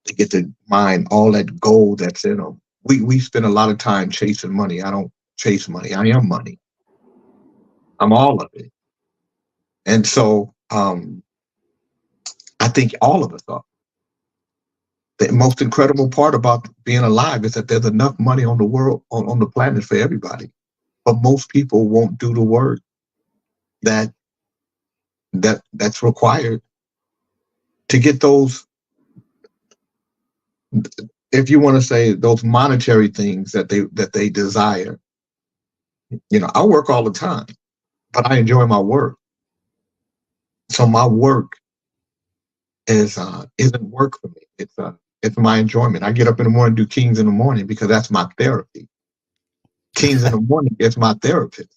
They get to mine all that gold that's in them. We spend a lot of time chasing money. I don't chase money. I am money. I'm all of it. And so I think all of us are. The most incredible part about being alive is that there's enough money on the world, on the planet for everybody. But most people won't do the work that that's required to get those, if you want to say, those monetary things that they desire. You know, I work all the time, but I enjoy my work. So my work isn't work for me. It's my enjoyment. I get up in the morning, do Kings in the Morning, because that's my therapy. Kings in the Morning is my therapist.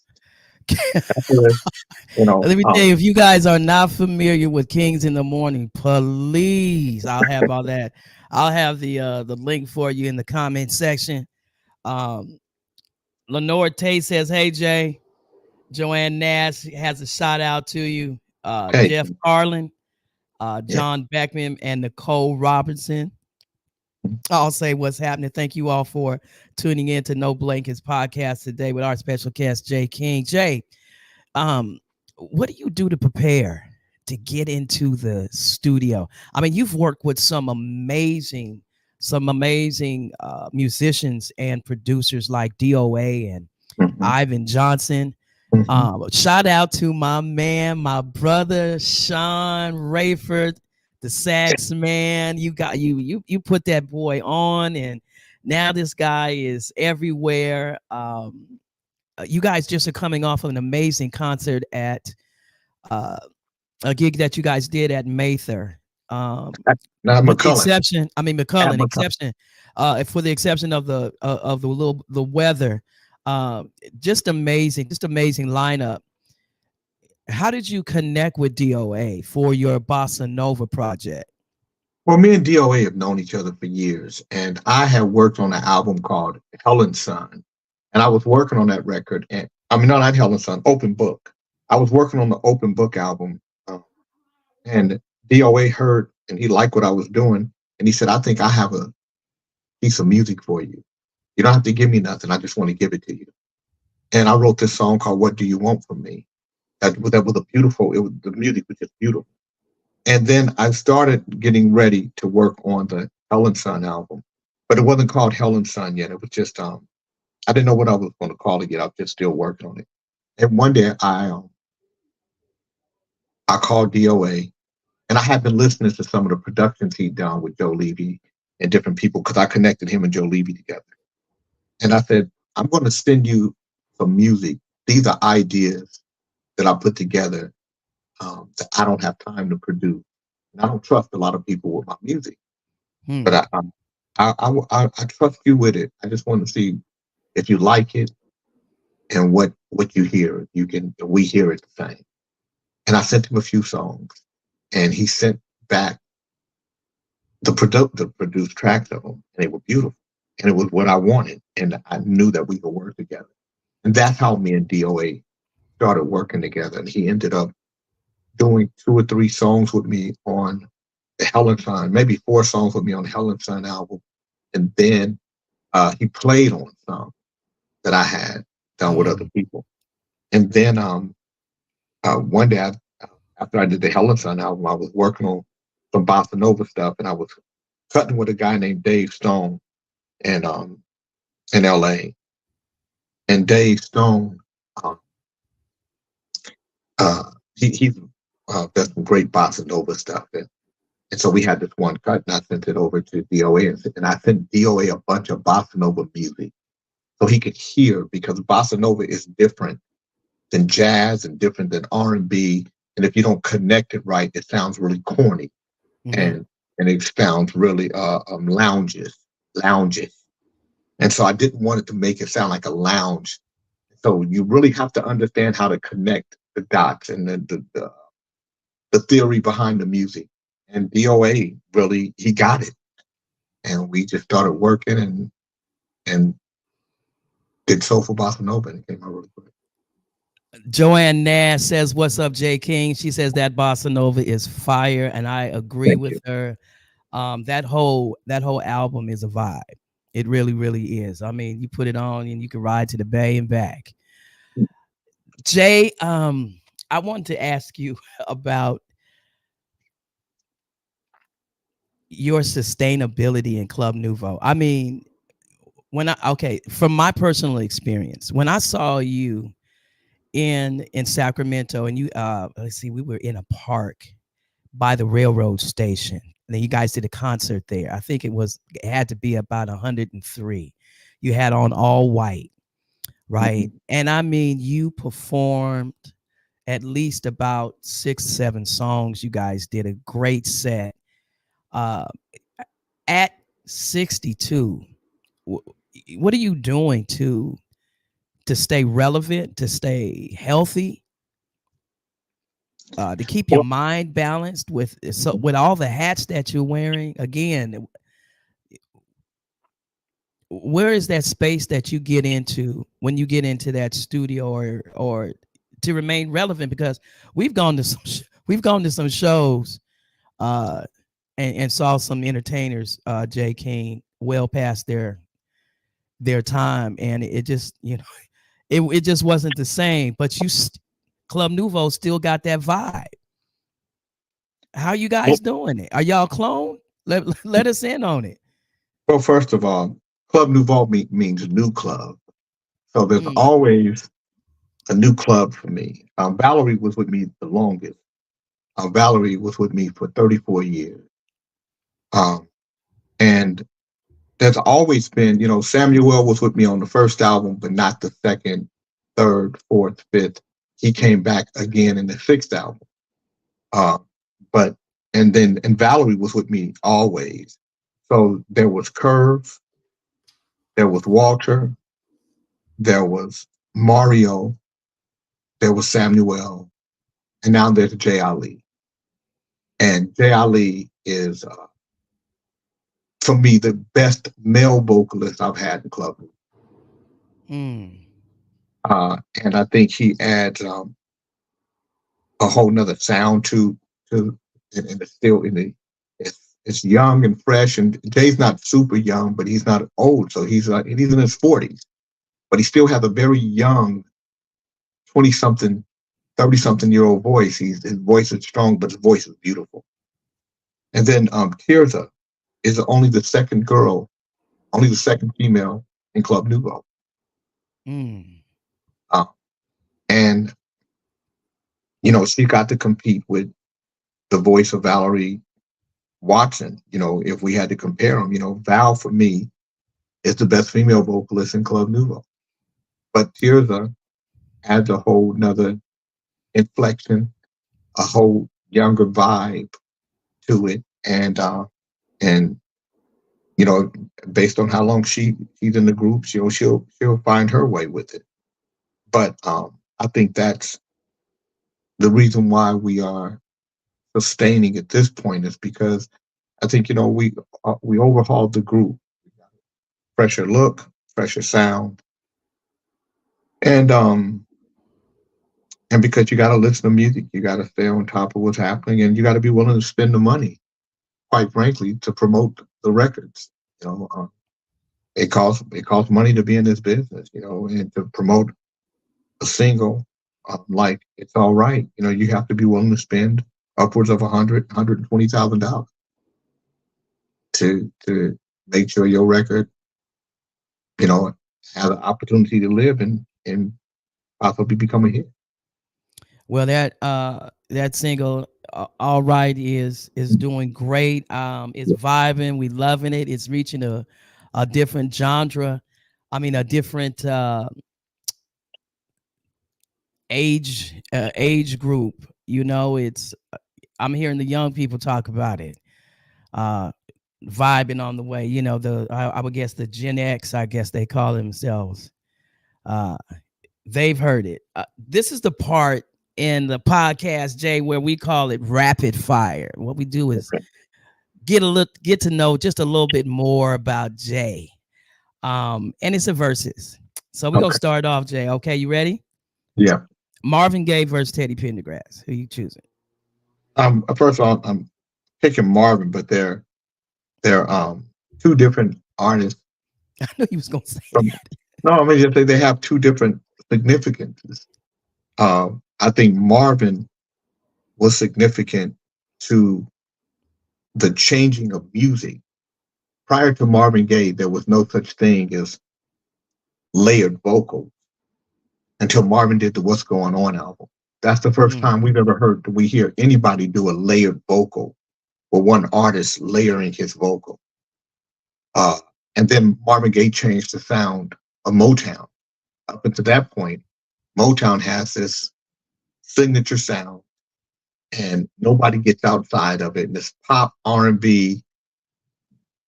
You know, Let me tell you, if you guys are not familiar with Kings in the Morning, please, I'll have all that. I'll have the link for you in the comment section. Lenore Tate says, "Hey Jay, Joanne Nash has a shout out to you. hey, Jeff Carlin, John Beckman, and Nicole Robinson. I'll say what's happening. Thank you all for tuning in to No Blankets podcast today with our special guest, Jay King. Jay, what do you do to prepare to get into the studio? I mean, you've worked with some amazing musicians and producers like DOA and Ivan Johnson. Shout out to my man, my brother Sean Rayford, the sax man. You put that boy on, and now this guy is everywhere. You guys just are coming off of an amazing concert at a gig that you guys did at Mather. With the exception, McCullen, exception, for the exception of the weather, just amazing lineup. How did you connect with DOA for your Bossa Nova project? Well, me and DOA have known each other for years, and I have worked on an album called Helen Son, and I was working on that record, and not Helen Son, Open Book. I was working on the Open Book album, and DOA heard, and he liked what I was doing, and he said, "I think I have a piece of music for you. You don't have to give me nothing. I just want to give it to you." And I wrote this song called "What Do You Want From Me?" That was the music was just beautiful. And then I started getting ready to work on the Helen Son album, but it wasn't called Helen Son yet. It was just, I didn't know what I was going to call it yet. I was just still working on it. And one day I called DOA, and I had been listening to some of the productions he'd done with Joe Levy and different people, because I connected him and Joe Levy together. And I said, "I'm going to send you some music. These are ideas that I put together that I don't have time to produce. And I don't trust a lot of people with my music, but I trust you with it. I just want to see if you like it and what you hear. We hear it the same." And I sent him a few songs, and he sent back the produced tracks of them, and they were beautiful, and it was what I wanted, and I knew that we could work together. And that's how me and DOA started working together. And he ended up doing 2 or 3 songs with me on the Helen Son, maybe 4 songs with me on the Helen Son album. And then he played on some that I had done with other people. And then one day, after I did the Helen Son album, I was working on some Bossa Nova stuff, and I was cutting with a guy named Dave Stone in LA. And Dave Stone, he's does some great Bossa Nova stuff. And so we had this one cut, and I sent it over to DOA, and I sent DOA a bunch of Bossa Nova music so he could hear, because Bossa Nova is different than jazz and different than R&B. And if you don't connect it right, it sounds really corny, and it sounds really lounges. And so I didn't want it to make it sound like a lounge. So you really have to understand how to connect the dots and the theory behind the music. And DOA really, he got it. And we just started working and did Soulful Bossa Nova, and it came out really quick. Joanne Nash says, "What's up, Jay King?" She says that Bossa Nova is fire, and I agree with her. That whole album is a vibe. It really, really is. I mean, you put it on and you can ride to the Bay and back. Jay, I wanted to ask you about your sustainability in Club Nouveau. I mean, from my personal experience, when I saw you in Sacramento, and you let's see, we were in a park by the railroad station. And then you guys did a concert there. I think it had to be about 103. You had on all white, right? Mhm. And I mean, you performed at least about 6, 7 songs. You guys did a great set. Uh, at 62, what are you doing to stay relevant, to stay healthy, to keep your Well, mind balanced with all the hats that you're wearing? Again, where is that space that you get into when you get into that studio, or to remain relevant? Because we've gone to some shows, uh, and saw some entertainers, Jay King, well past their time, and it just, it just wasn't the same. But Club Nouveau still got that vibe. How you well, guys doing it? Are y'all clone? Let us in on it. well, first of all, Club Nouveau means new club. So there's Mm, always a new club for me. Valerie was with me the longest. Valerie was with me for 34 years. Um, and there's always been, Samuel was with me on the first album, but not the second, third, fourth, fifth. He came back again in the sixth album. Uh, but and Valerie was with me always. So there was Curve, there was Walter, there was Mario, there was Samuel, and now there's Jay Ali. And Jay Ali is, for me, the best male vocalist I've had in club. mm, And I think he adds a whole nother sound to and it's still in the it's young and fresh. And Jay's not super young, but he's not old, so he's in his 40s, but he still has a very young 20 something, 30 something year old voice. His voice is strong, but his voice is beautiful. And then Tirza is only the second girl, only the second female in Club Nouveau. mm. Uh, and she got to compete with the voice of Valerie Watson. If we had to compare them, Val for me is the best female vocalist in Club Nouveau. But Tirza adds a whole nother inflection, a whole younger vibe to it. And you know, based on how long she's in the group, she'll find her way with it. But I think that's the reason why we are sustaining at this point, is because I think we overhauled the group, fresher look, fresher sound, and and because you got to listen to music, you got to stay on top of what's happening, and you got to be willing to spend the money, quite frankly, to promote the records. You know, it costs money to be in this business, and to promote a single like It's All Right, you have to be willing to spend upwards of $120,000 to make sure your record, has an opportunity to live and possibly become a hit. Well, that single, All Right, is doing great. It's vibing. We loving it. It's reaching a different genre. I mean, a different age group. It's I'm hearing the young people talk about it. Uh, Vibing on the way. I would guess the Gen X, I guess they call themselves. Uh, they've heard it. This is the part in the podcast, Jay, where we call it rapid fire. What we do is get to know just a little bit more about Jay. And it's a versus. So we're gonna Okay. start off, Jay. Okay, you ready? Yeah. Marvin Gaye versus Teddy Pendergrass. Who you choosing? First of all, I'm picking Marvin, but they're two different artists. I knew he was gonna say From, that. no, I mean, they have two different significances. I think Marvin was significant to the changing of music. Prior to Marvin Gaye, there was no such thing as layered vocals until Marvin did the What's Going On album. That's the first time we've ever we hear anybody do a layered vocal, or one artist layering his vocal. And then Marvin Gaye changed the sound of Motown. Up until that point, Motown has this signature sound, and nobody gets outside of it. And it's pop, R&B,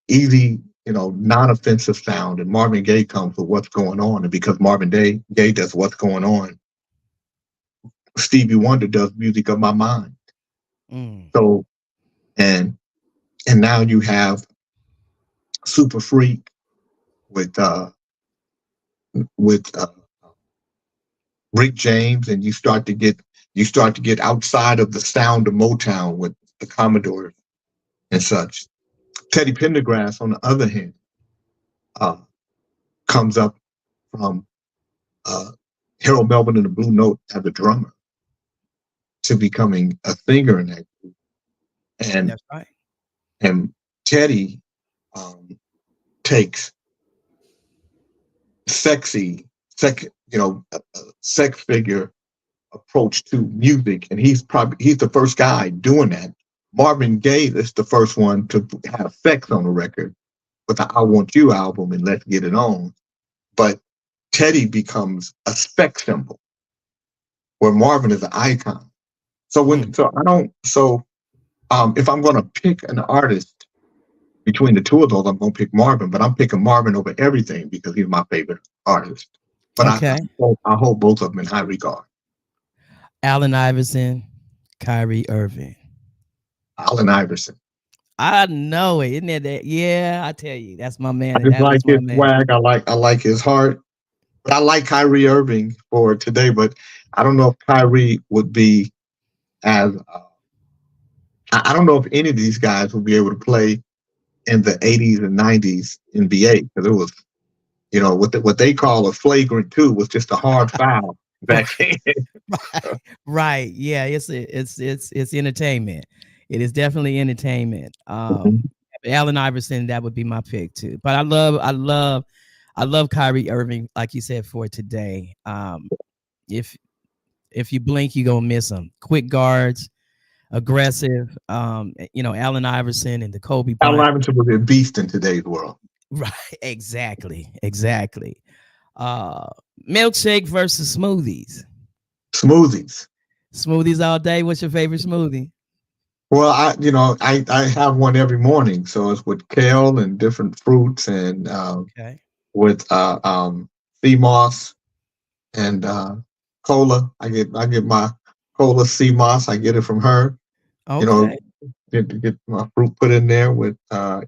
easy, non-offensive sound. And Marvin Gaye comes with What's Going On. And because Marvin Gaye does What's Going On, Stevie Wonder does Music of My Mind. So, and now you have Super Freak with Rick James, and you start to get outside of the sound of Motown with the Commodores and such. Teddy Pendergrass, on the other hand, comes up from Harold Melvin and the Blue Note as a drummer to becoming a singer in that group. And that's right. And Teddy takes sex figure approach to music, and he's the first guy doing that. Marvin Gaye is the first one to have sex on the record with the I Want You album and Let's Get It On. But Teddy becomes a spec symbol, where Marvin is an icon. So if I'm going to pick an artist between the two of those, I'm going to pick Marvin, but I'm picking Marvin over everything because he's my favorite artist. But I hold both of them in high regard. Allen Iverson, Kyrie Irving. Allen Iverson. I know it, isn't it? That? Yeah, I tell you, that's my man. I just like his swag. I like his heart. But I like Kyrie Irving for today. But I don't know if Kyrie would be as. I don't know if any of these guys would be able to play in the 80s and 90s NBA, because it was, what they call a flagrant 2 was just a hard foul back then. Right. Yeah. It's entertainment. It is definitely entertainment. Allen Iverson, that would be my pick too. But I love Kyrie Irving, like you said, for today. If you blink, you're gonna miss him. Quick guards, aggressive. Allen Iverson and the Kobe Bryant. Allen Iverson would be a beast in today's world. Right. Exactly. Milkshake versus smoothies. Smoothies all day. What's your favorite smoothie? Well, I have one every morning, so it's with kale and different fruits, and with sea moss and cola. I get my cola sea moss. I get it from her. Okay. Get my fruit put in there with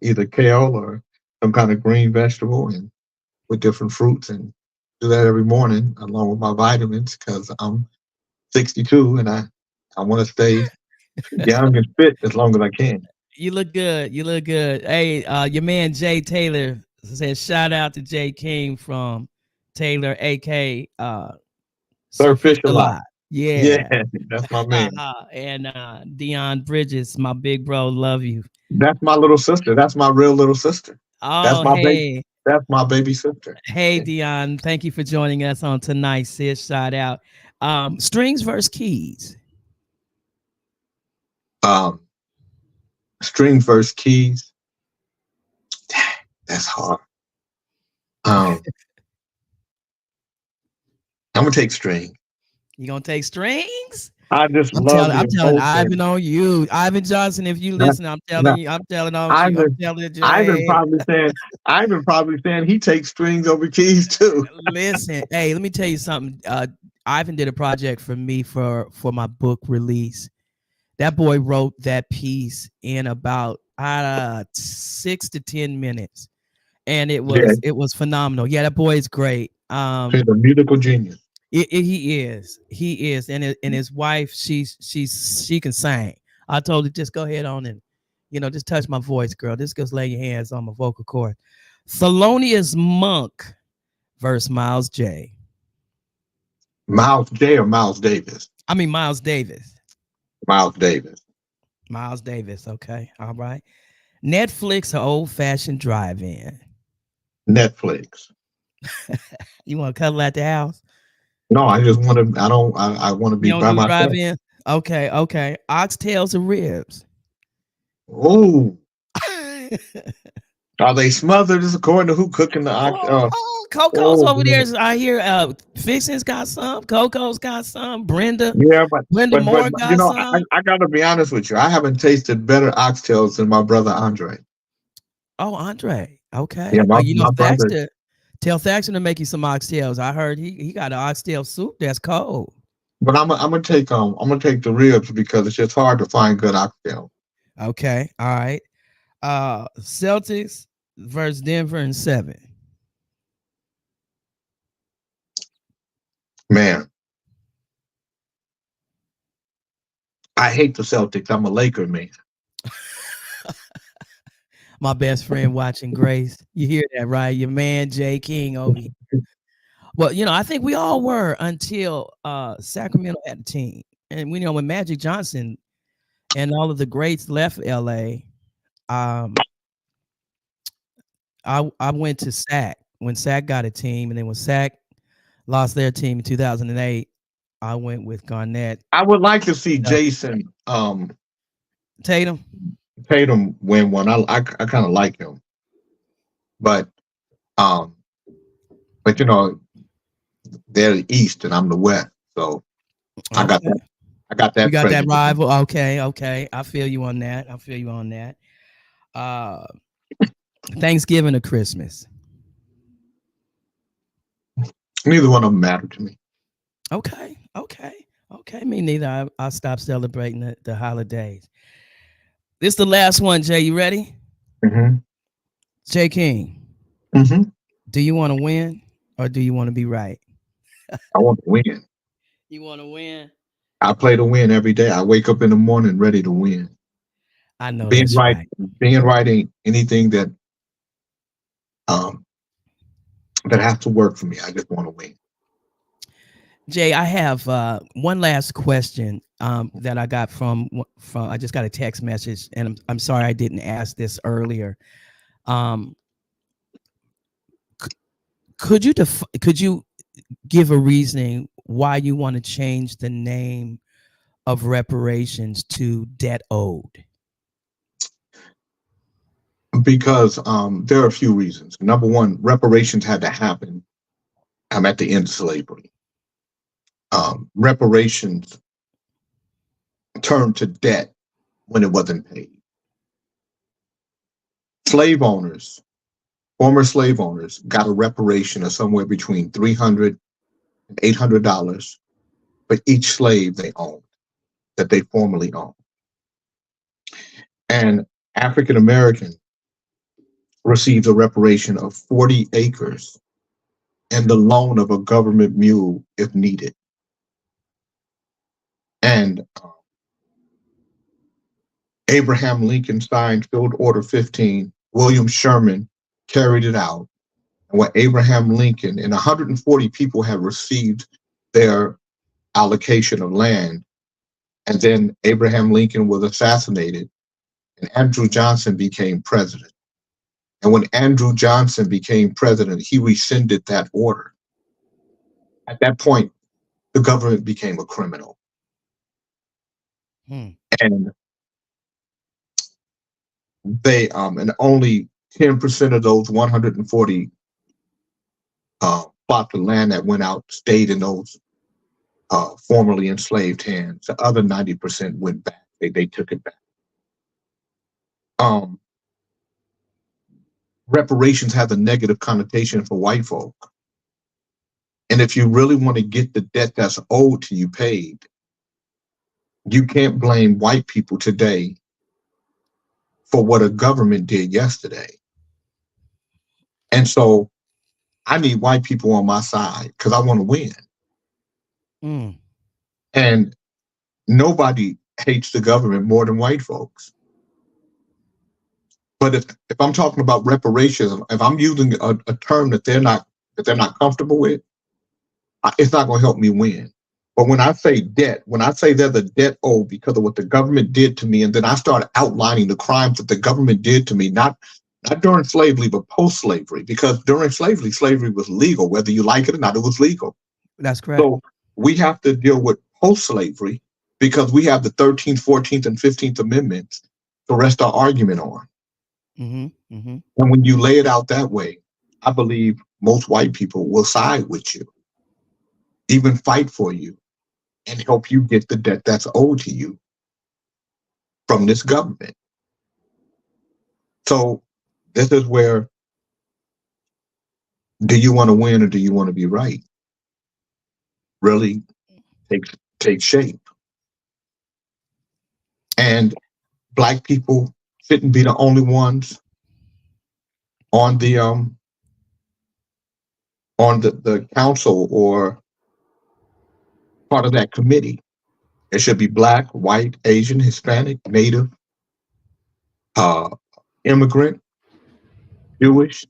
either kale or some kind of green vegetable, and with different fruits, and do that every morning along with my vitamins, because I'm 62 and I want to stay young and fit as long as I can. You look good. Hey, your man Jay Taylor says shout out to Jay King from Taylor, AK Sir Fish a Lot. Yeah, that's my man. And Dion Bridges, my big bro, love you. That's my little sister. That's my real little sister. Oh, that's my baby. That's my baby sister. Hey, Dion, thank you for joining us on tonight, sis. Shout out. Strings versus keys. String versus keys. That's hard. I'm gonna take string. You gonna take strings? I'm telling Ivan on you, Ivan Johnson. If you listen, I'm telling you. Ivan probably saying he takes strings over keys too. Listen, hey, let me tell you something. Ivan did a project for me for my book release. That boy wrote that piece in about 6 to 10 minutes, and it was phenomenal. Yeah, that boy is great. He's a musical genius. He is, and his wife, she can sing. I told her, just go ahead on and, just touch my voice, girl. Just lay your hands on my vocal cord. Thelonious Monk versus Miles J. Miles J or Miles Davis? I mean Miles Davis. Miles Davis. Miles Davis. Okay. All right. Netflix or old fashioned drive-in? Netflix. You want to cuddle at the house? No, I just want to. I don't. I want to be You don't by do myself. drive-in? Okay. Okay. Oxtails or ribs? Oh, are they smothered? Is according to who cooking the ox? Coco's Oh, over there. man. I hear Fixin's got some. Coco's got some. Brenda Yeah, Moore you got know, some. I got to be honest with you. I haven't tasted better oxtails than my brother Andre. Oh, Andre. Okay. Yeah, Well, you know, my brother. tell Thaxter to make you some oxtails. I heard he got an oxtail soup that's cold. But I'm gonna take the ribs because it's just hard to find good oxtail. Okay. All right. Celtics versus Denver in 7. Man, I hate the Celtics. I'm a Laker man. My best friend watching Grace. You hear that, right? Your man Jay King over here. Well, you know, I think we all were until Sacramento had a team. And we know when Magic Johnson and all of the greats left LA, I went to SAC when SAC got a team, and then when SAC lost their team in 2008, I went with Garnett. I would like to see Jason Tatum win one. I kind of like him, but you know, they're the East and I'm the West, so I got that. I got that. You got that rival. Okay. I feel you on that. Thanksgiving or Christmas? Neither one of them matter to me. Okay. Me neither. I stopped celebrating the holidays. This is the last one, Jay. You ready? Mm-hmm. Jay King. Mm-hmm. Do you want to win or do you want to be right? I want to win. You want to win? I play to win every day. I wake up in the morning ready to win. I know being that's right. Being right ain't anything that has to work for me. I just want to win. Jay, I have one last question that I got from. I just got a text message, and I'm sorry I didn't ask this earlier. Could you give a reasoning why you want to change the name of reparations to debt owed? Because there are a few reasons. Number one, reparations had to happen at the end of slavery. Reparations turned to debt when it wasn't paid. Former slave owners got a reparation of somewhere between $300 and $800 for each slave they owned, that they formerly owned. And African American received a reparation of 40 acres and the loan of a government mule if needed. And Abraham Lincoln signed Field Order 15. William Sherman carried it out. And when Abraham Lincoln and 140 people had received their allocation of land, and then Abraham Lincoln was assassinated, and Andrew Johnson became president. And when Andrew Johnson became president, he rescinded that order. At that point, the government became a criminal. And they and only 10% of those 140 plots of land that went out stayed in those formerly enslaved hands. The other 90% went back. They took it back. Reparations have a negative connotation for white folk. And if you really want to get the debt that's owed to you paid, you can't blame white people today for what a government did yesterday. And so I need white people on my side because I want to win. And nobody hates the government more than white folks. But if I'm talking about reparations, if I'm using a term that they're not comfortable with, it's not going to help me win. But when I say debt, when I say there's a debt owed because of what the government did to me, and then I start outlining the crimes that the government did to me, not during slavery, but post-slavery, because during slavery, slavery was legal. Whether you like it or not, it was legal. That's correct. So we have to deal with post-slavery because we have the 13th, 14th, and 15th Amendments to rest our argument on. Mm-hmm, mm-hmm. And when you lay it out that way, I believe most white people will side with you, even fight for you, and help you get the debt that's owed to you from this government. So this is where, do you want to win or do you want to be right? Really take shape. And Black people shouldn't be the only ones on the council or part of that committee. It should be Black, white, Asian, Hispanic, Native, immigrant, Jewish.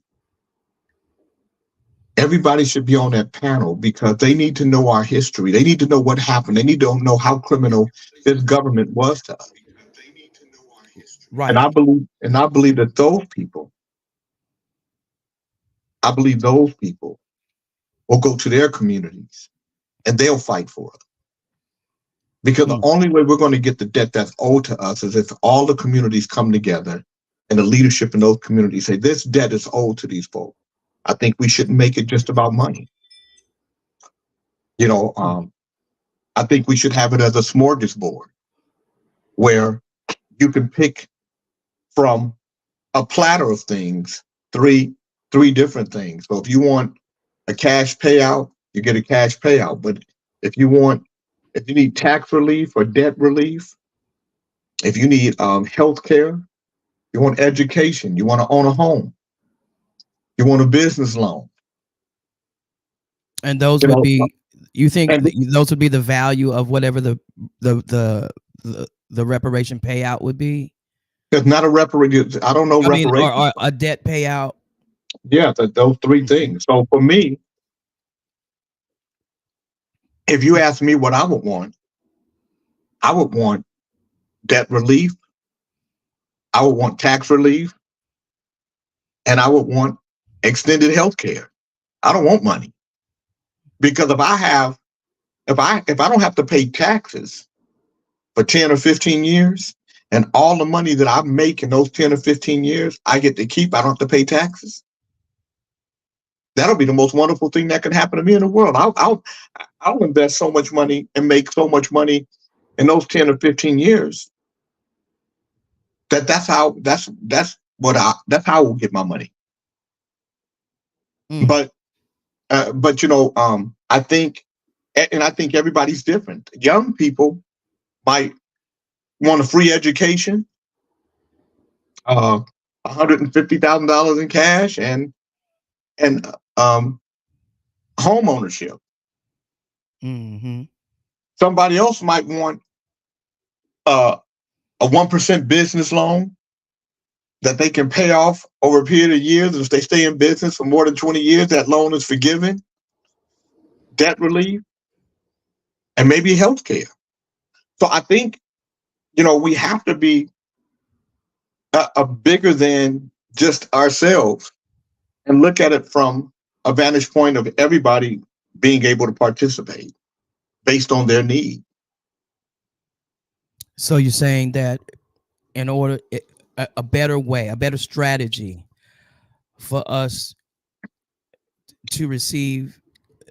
Everybody should be on that panel because they need to know our history. They need to know what happened. They need to know how criminal this government was to us. Right. And I believe that those people will go to their communities and they'll fight for us. Because the only way we're going to get the debt that's owed to us is if all the communities come together and the leadership in those communities say, this debt is owed to these folks. I think we shouldn't make it just about money. I think we should have it as a smorgasbord where you can pick from a platter of things, three different things. So if you want a cash payout, you get a cash payout. But if you need tax relief or debt relief, if you need health care, you want education, you want to own a home, you want a business loan. And those would be, you think those would be the value of whatever the reparation payout would be? It's not a reparation. I don't know reparation. Or a debt payout. Yeah, those three things. So for me, if you ask me what I would want debt relief, I would want tax relief, and I would want extended health care. I don't want money. Because if I don't have to pay taxes for 10 or 15 years, and all the money that I make in those 10 or 15 years, I get to keep, I don't have to pay taxes. That'll be the most wonderful thing that can happen to me in the world. I'll invest so much money and make so much money in those 10 or 15 years. That's how I will get my money. But I think everybody's different. Young people might want a free education, $150,000 in cash, and home ownership. Mm-hmm. Somebody else might want a 1% business loan that they can pay off over a period of years. And if they stay in business for more than 20 years, that loan is forgiven. Debt relief, and maybe health care. So I think, we have to be a bigger than just ourselves and look at it from a vantage point of everybody being able to participate based on their need. So you're saying that in order, a better way, a better strategy for us to receive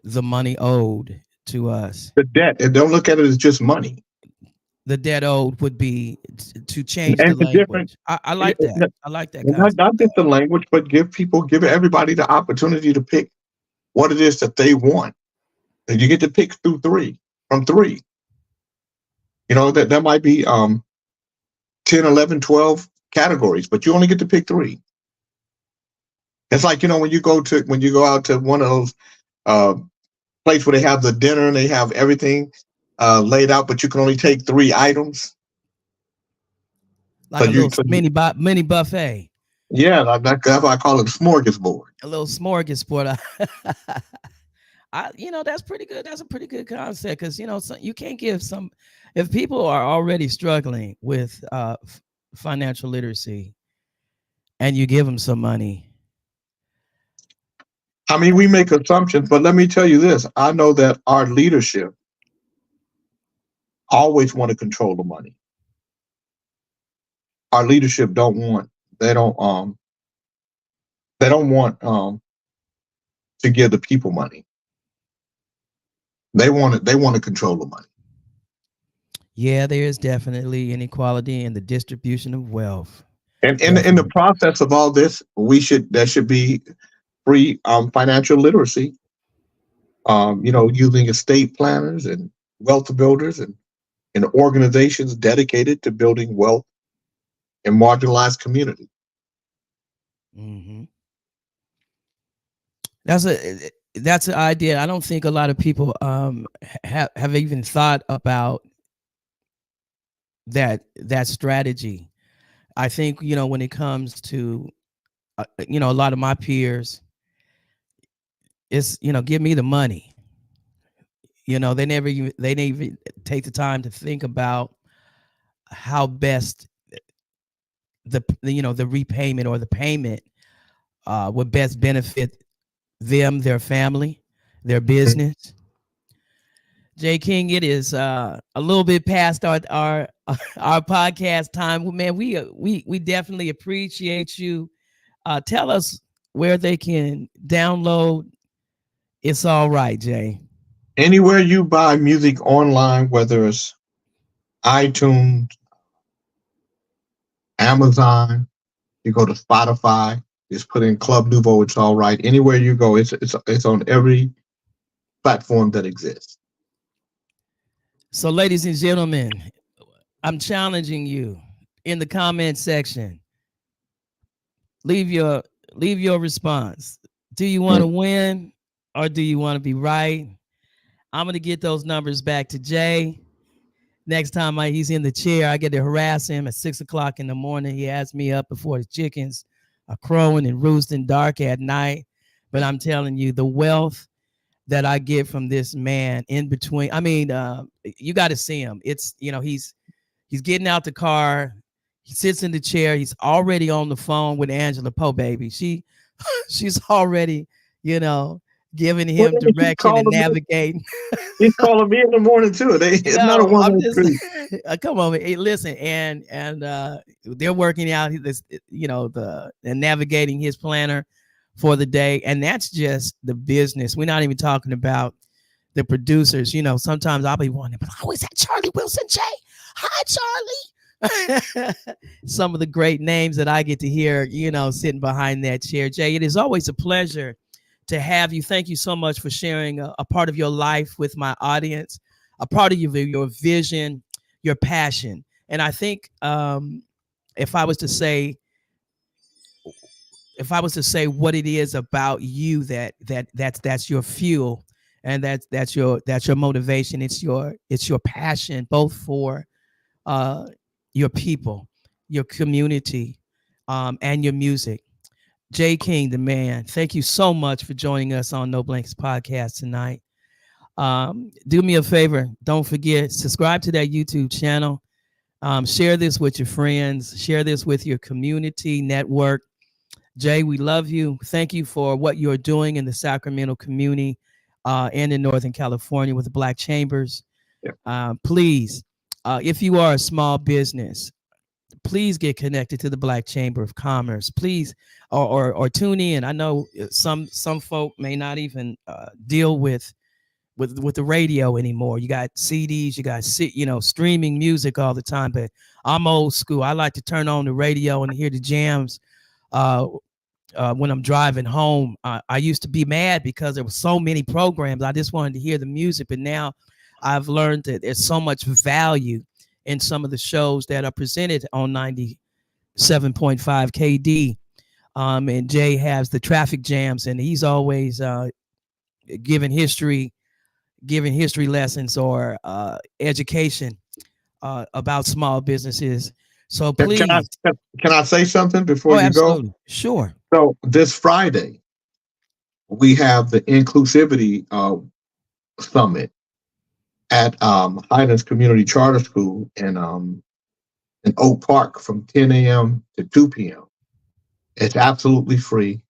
the money owed to us. The debt, and don't look at it as just money. The debt owed would be to change the language. I like that. I like that. Not just the language, but give everybody the opportunity to pick what it is that they want. And you get to pick from three. That might be 10, 11, 12 categories, but you only get to pick three. It's like, when you go out to one of those place where they have the dinner and they have everything laid out, but you can only take 3 items. Like a little mini buffet. Yeah, that's why I call it a smorgasbord. A little smorgasbord. That's pretty good. That's a pretty good concept because you can't give some if people are already struggling with financial literacy, and you give them some money. I mean, we make assumptions, but let me tell you this: I know that our leadership always want to control the money. Our leadership don't want. They don't want to give the people money. They want to control the money. Yeah, there is definitely inequality in the distribution of wealth. And in the process of all this, there should be free financial literacy. Using estate planners and wealth builders and organizations dedicated to building wealth in marginalized communities. Mm-hmm. That's an idea. I don't think a lot of people have even thought about that strategy. I think when it comes to a lot of my peers, it's give me the money. They never even take the time to think about how best the repayment or the payment would best benefit them, their family, their business. Jay King, it is a little bit past our podcast time. Man, we definitely appreciate you. Tell us where they can download It's All Right, Jay. Anywhere you buy music online, whether it's iTunes, Amazon, you go to Spotify, just put in Club Nouveau, It's All Right. Anywhere you go, it's on every platform that exists. So, ladies and gentlemen, I'm challenging you in the comment section. Leave your response. Do you want to win or do you want to be right? I'm going to get those numbers back to Jay. Next time he's in the chair, I get to harass him at 6 o'clock in the morning. He has me up before the chickens are crowing and roosting dark at night. But I'm telling you, the wealth that I get from this man in between. I mean, you got to see him. It's, he's getting out the car. He sits in the chair. He's already on the phone with Angela Poe, baby. She's already, giving him direction and navigating. He's calling me in the morning too. It's not a one-way street. Come on, hey, listen, and they're working out this, the navigating his planner for the day, and that's just the business. We're not even talking about the producers. Sometimes I'll be wondering, but is that Charlie Wilson, Jay? Hi, Charlie. Some of the great names that I get to hear, sitting behind that chair. Jay, it is always a pleasure to have you. Thank you so much for sharing a part of your life with my audience, a part of your vision, your passion. And I think if I was to say what it is about you that's your fuel and that's your motivation, it's your passion both for your people, your community, and your music. Jay King, the man, thank you so much for joining us on No Blankets Podcast tonight. Do me a favor, don't forget, subscribe to that YouTube channel. Share this with your friends, share this with your community network. Jay, we love you. Thank you for what you're doing in the Sacramento community and in Northern California with the Black Chambers. Yeah. Please, if you are a small business, please get connected to the Black Chamber of Commerce. Please, or tune in. I know some folk may not even deal with the radio anymore. You got CDs, you got streaming music all the time. But I'm old school. I like to turn on the radio and hear the jams. When I'm driving home, I used to be mad because there were so many programs. I just wanted to hear the music, but now I've learned that there's so much value in some of the shows that are presented on 97.5 KD. And Jay has the traffic jams, and he's always giving history lessons or education about small businesses. So please. Can I say something before you absolutely. Go? Sure. So this Friday, We have the Inclusivity Summit at Highlands Community Charter School in Oak Park from 10 a.m. to 2 p.m. It's absolutely free.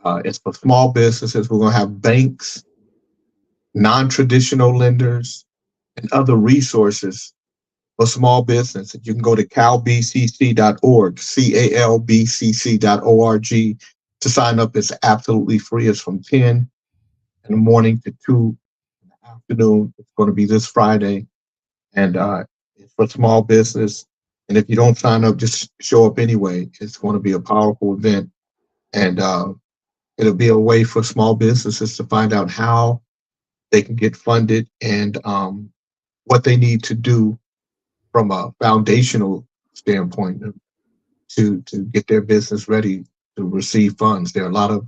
It's for small businesses. We're going to have banks, non-traditional lenders, and other resources for small business. You can go to calbcc.org, calbcc.org to sign up. It's absolutely free. It's from 10 in the morning to 2 in the afternoon. It's going to be this Friday, and it's for small business. And if you don't sign up, just show up anyway. It's going to be a powerful event, and it'll be a way for small businesses to find out how they can get funded and what they need to do from a foundational standpoint to get their business ready to receive funds. There are a lot of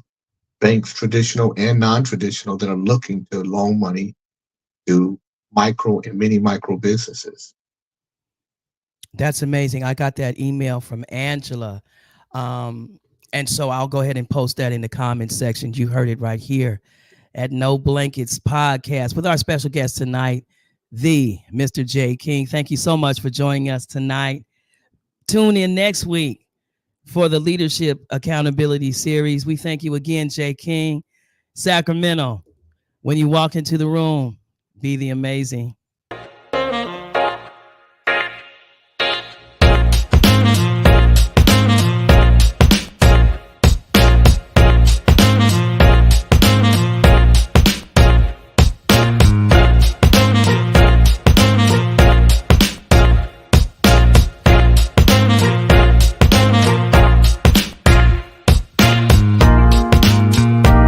banks, traditional and non-traditional, that are looking to loan money to micro and mini micro businesses. That's amazing. I got that email from Angela. And so I'll go ahead and post that in the comments section. You heard it right here at No Blankets Podcast with our special guest tonight, the Mr. Jay King. Thank you so much for joining us tonight. Tune in next week for the Leadership Accountability Series. We thank you again, Jay King. Sacramento, when you walk into the room, be the amazing.